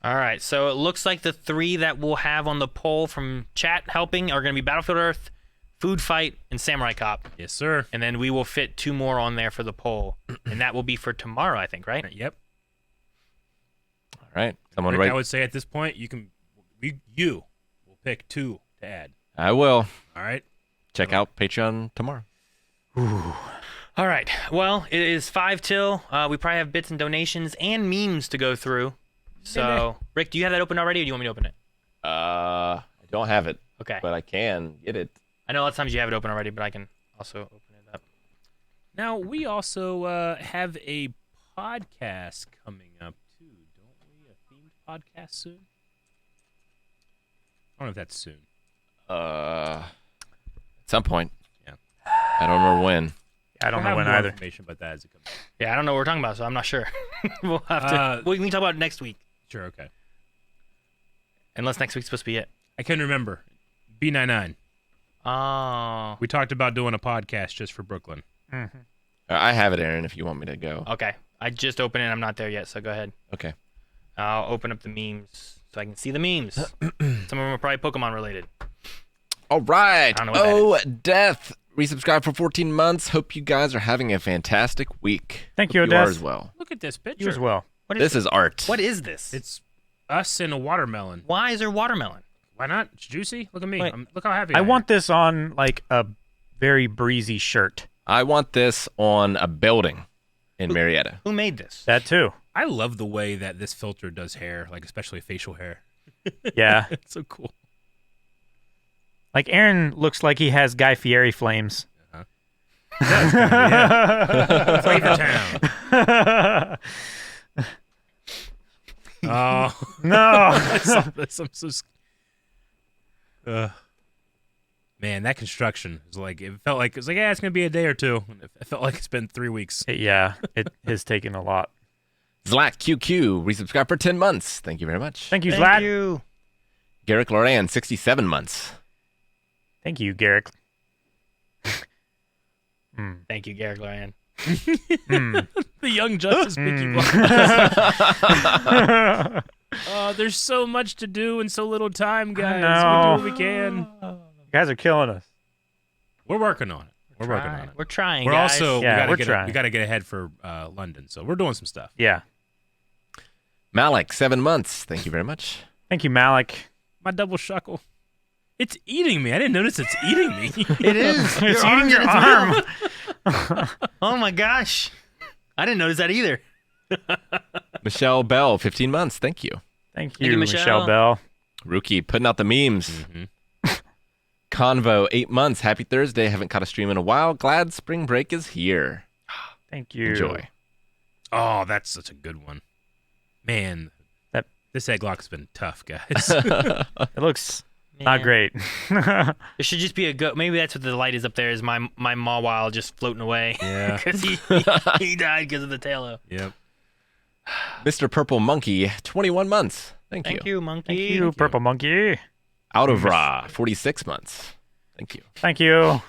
All right, so it looks like the three that we'll have on the poll from chat helping are going to be Battlefield Earth, Food Fight, and Samurai Cop. Yes, sir. And then we will fit 2 more on there for the poll. And that will be for tomorrow, I think, right? Yep. All right. Someone Rick, write. I would say at this point you will pick 2 to add. I will. All right. Check out Patreon tomorrow. All right. Well, it is 5 till. We probably have bits and donations and memes to go through. So, Rick, do you have that open already, or do you want me to open it? I don't have it. Okay. But I can get it. I know a lot of times you have it open already, but I can also open it up. Now we also have a podcast coming up too, don't we? A themed podcast soon. I don't know if that's soon. At some point. Yeah. I don't remember when. I don't We'll know have when more either. information about that as it comes out. Yeah, I don't know what we're talking about, so I'm not sure. We'll have to. We can talk about it next week, Sure. Okay. unless next week's supposed to be it. I can remember. B99. Oh. We talked about doing a podcast just for Brooklyn. I have it, Aaron, if you want me to go. Okay. I just opened it. I'm not there yet, so go ahead. Okay. I'll open up the memes so I can see the memes. Some of them are probably Pokemon related. All right. I don't know what that Death. Resubscribe for 14 months. Hope you guys are having a fantastic week. Thank Hope you, you are Odess. as well. Look at this picture. You as well. What This is art. What is this? It's us and a watermelon. Why is there watermelon? Why not? It's juicy. Look at me. Wait. Look how happy I am. want this on like a very breezy shirt. I want this on a building in Marietta. Who made this? That too. I love the way that this filter does hair, like especially facial hair. Yeah. It's so cool. Like Aaron looks like he has Guy Fieri flames. Flavor Town. Oh No. I saw this. I'm so. Man, that construction is like it felt like yeah, it's gonna be a day or two. It felt like it's been 3 weeks. Yeah, it has taken a lot. Zlat QQ. Resubscribe for 10 months. Thank you very much. Thank you, Thank Zlat. you. Garrick Loran, 67 months. Thank you, Garrick. Thank you, Garrick Loran. The Young Justice Peaky Blinders. There's so much to do in so little time, guys. know. We do what we can. You guys are killing us. We're working on it. We're working on it. We're trying, We're guys. also Yeah, we're we trying. got to get ahead for London, so we're doing some stuff. Yeah. Malik, 7 months. Thank you very much. Thank you, Malik. My double shuckle. It's eating me. I didn't notice it's eating me. It is. It's Your eating arm's your in its arm. mouth. Oh my gosh. I didn't notice that either. Michelle Bell, 15 months. Thank you. Thank you, you, Michelle. Michelle Bell. Rookie, putting out the memes. Mm-hmm. Convo, 8 months. Happy Thursday. Haven't caught a stream in a while. Glad spring break is here. Thank you. Enjoy. Oh, that's such a good one. Man, this egg lock's been tough, guys. It looks not great. There should just be a go. Maybe that's what the light is up there. Is my Mawile just floating away? Yeah. Because he died because of the Tailo. Yep. Mr. Purple Monkey, 21 months. Thank you. Thank you, monkey. Thank you, Purple Monkey. Out of Raw, 46 months. Thank you. Thank you.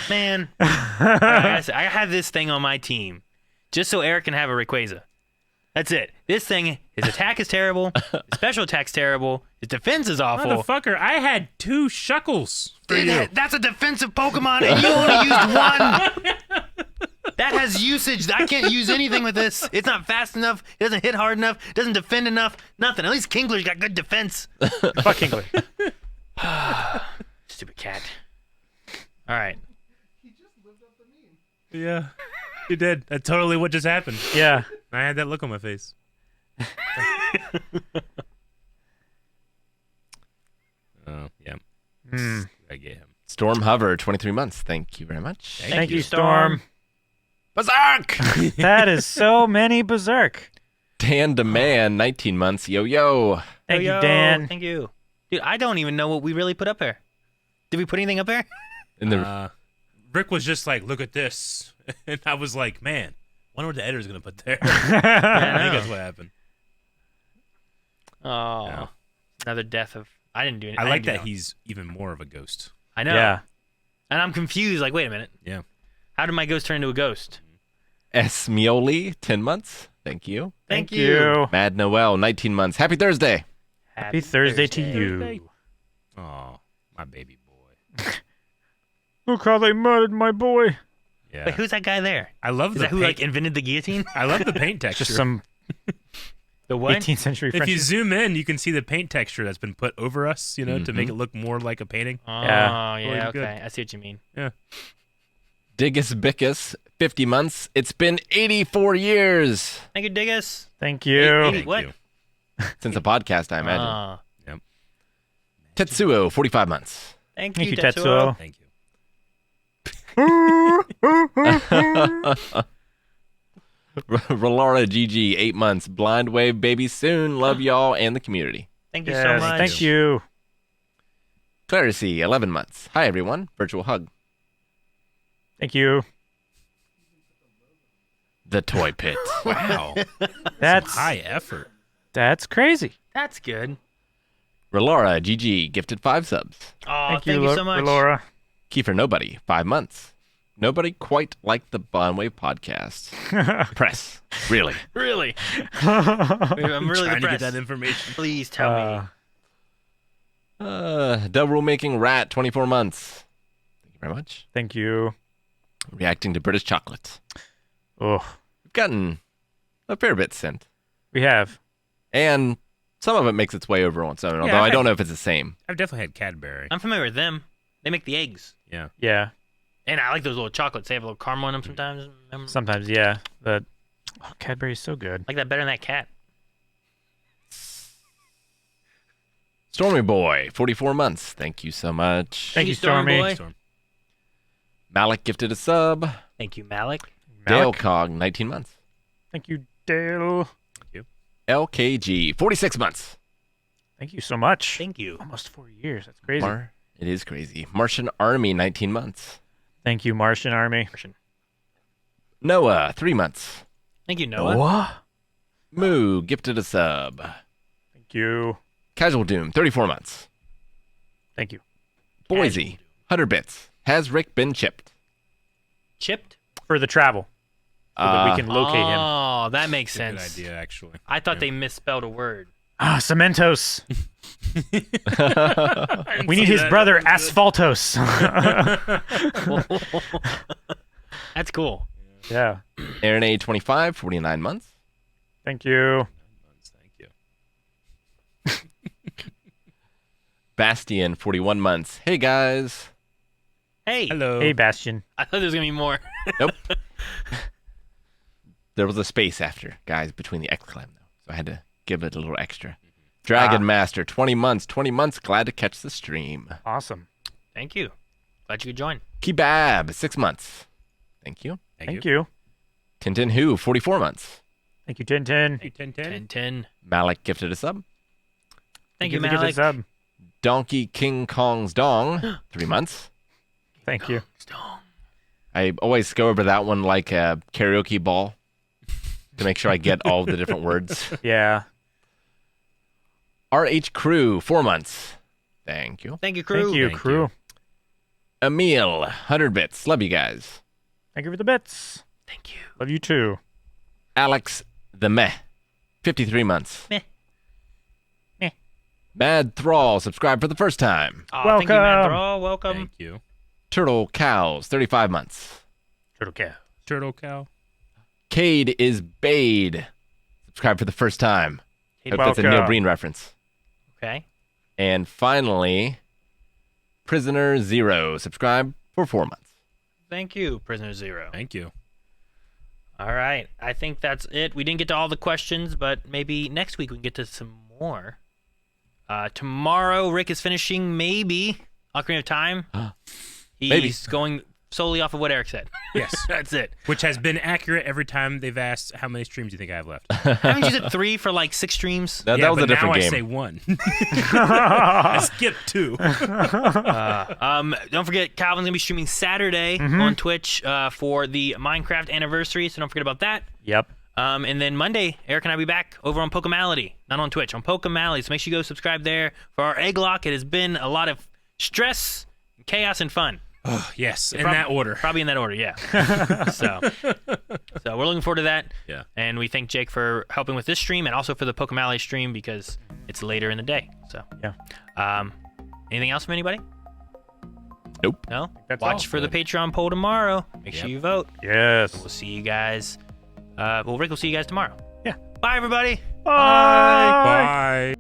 Man, I have this thing on my team just so Eric can have a Rayquaza. That's it. This thing, his attack is terrible. His special attack's terrible. His defense is awful. Motherfucker, I had 2 shuckles for you. That's a defensive Pokemon, and you only used one. That has usage. I can't use anything with this. It's not fast enough. It doesn't hit hard enough. It doesn't defend enough. Nothing. At least Kingler's got good defense. Fuck Kingler. Stupid cat. All right. Yeah, you did. That's totally what just happened. Yeah. I had that look on my face. Oh, yeah. I get him. Storm Hover, 23 months. Thank you very much. Thank you, Storm. Berserk! That is so many Berserk. Dan Demand, 19 months. Yo, yo. Thank you, Yo, Dan. Thank you. Dude, I don't even know what we really put up there. Did we put anything up there? In the Rick was just like, look at this. And I was like, man, wonder what the editor's going to put there. Yeah, I think I that's know. what happened. Oh, Yeah. another death of. I didn't do anything. I like that he's even more of a ghost. I know. Yeah. And I'm confused. Like, wait a minute. Yeah. How did my ghost turn into a ghost? Esmioli, 10 months. Thank you. Thank you. Mad Noel, 19 months. Happy Thursday. Happy Thursday to you. Oh, my baby boy. Look how they murdered my boy. Yeah. Wait, who's that guy there? I love Is the that who paint. like invented the guillotine? I love the paint texture. Just some The what? 18th century If French. you zoom in, you can see the paint texture that's been put over us, you know, to make it look more like a painting. Oh, Yeah. yeah. Really Okay, good. I see what you mean. Yeah. Diggus Bickus, 50 months. It's been 84 years Thank you, Diggus. Thank you. Eighty- what? you. since a podcast, I imagine. Ah, Tetsuo, 45 months. thank Thank you, you, Tetsuo. Tetsuo. Thank you. Rolara GG, 8 months. Blind Wave baby soon. Love y'all and the community. Thank you Yes, so much. thank you. Claricy, 11 months. Hi, everyone. Virtual hug. Thank you. The Toy Pit. Wow. That's High effort. that's crazy. That's good. Rolara GG, gifted 5 subs. Oh, Thank thank you so much. Laura. Kiefer Nobody, 5 months. Nobody quite like the Blind Wave podcast. Press. Really. Really? I'm really Trying to get depressed. that information. Please tell me. Double Making Rat, 24 months. Thank you very much. Thank you. Reacting to British chocolate. Oh, We've gotten a fair bit sent. we have. And some of it makes its way over on its own, although I've I don't had- know if it's the same. I've definitely had Cadbury. I'm familiar with them. They make the eggs. Yeah. Yeah. And I like those little chocolates. They have a little caramel in them sometimes. Sometimes, yeah. But Cadbury's so good. I like that better than that cat. Stormy Boy, 44 months. Thank you so much. Thank you, Stormy Stormy. Boy. Storm. Malik gifted a sub. Thank you, Malik. Dale Malik. Cog, 19 months. Thank you, Dale. LKG, 46 months. Thank you so much. Thank you. Almost 4 years. That's crazy. It is crazy. Martian Army, 19 months. Thank you, Martian Army. Noah, 3 months. Thank you, Noah. What? Moo gifted a sub. Thank you. Casual Doom, 34 months. Thank you. Boise, 100 bits. Has Rick been chipped? Chipped? For the travel. So that we can locate him. Oh, that makes Good sense. idea, actually. I thought they misspelled a word. Ah, Cementos. I We need see his that. brother, That was good. Asphaltos. That's cool. Yeah. Aaron A, 25, 49 months. Thank you. Thank you. Bastian, 41 months. Hey, guys. Hey. Hello. Hey, Bastion. I thought there was going to be more. Nope. There was a space after, guys, between the exclam, though. So I had to give it a little extra. Dragon Master, 20 months. 20 months. Glad to catch the stream. Awesome. Thank you. Glad you could join. Kebab, 6 months. Thank you. Thank you. Tintin Who, 44 months. Thank you, Tintin. Hey, 10. 10. Malik gifted a sub. Thank you, for the Malik. sub. Donkey King Kong's Dong, 3 months. Thank you. I always go over that one like a karaoke ball to make sure I get all the different words. Yeah. RH Crew, 4 months. Thank you. Thank you, crew. Thank you, Thank crew. you. Emil, 100 bits. Love you guys. Thank you for the bits. Thank you. Love you too. Alex the Meh, 53 months. Meh. Mad Thrall, subscribed for the first time. Oh, thank you, Matt Welcome. Thrall. Welcome. Thank you. Turtle Cows, 35 months. Turtle cow. Turtle cow. Cade is Bade, subscribed for the first time. Cade, Hope that's a Neil welcome. Breen reference. Okay. And finally, Prisoner Zero, subscribed for 4 months. Thank you, Prisoner Zero. Thank you. All right. I think that's it. We didn't get to all the questions, but maybe next week we can get to some more. Tomorrow, Rick is finishing maybe Ocarina of Time. He's Maybe. going solely off of what Eric said. Yes. That's it. Which has been accurate every time they've asked how many streams do you think I have left. Haven't you said 3 for like 6 streams? That was but a different now game. I say 1. I skipped 2. Don't forget, Calvin's gonna be streaming Saturday on Twitch for the Minecraft Anniversary, so don't forget about that. Yep. And then Monday, Eric and I will be back over on Pokemality, not on Twitch, on Pokemality. So make sure you go subscribe there for our egg lock. It has been a lot of stress, chaos, and fun. Oh, yes, in that order. Probably in that order, yeah. so we're looking forward to that. Yeah. And we thank Jake for helping with this stream and also for the Pokemality stream because it's later in the day. So Yeah. Anything else from anybody? Nope. No? That's Watch all. for the Patreon poll tomorrow. Make sure you vote. Yes. We'll see you guys. Rick will see you guys tomorrow. Yeah. Bye, everybody. Bye. Bye.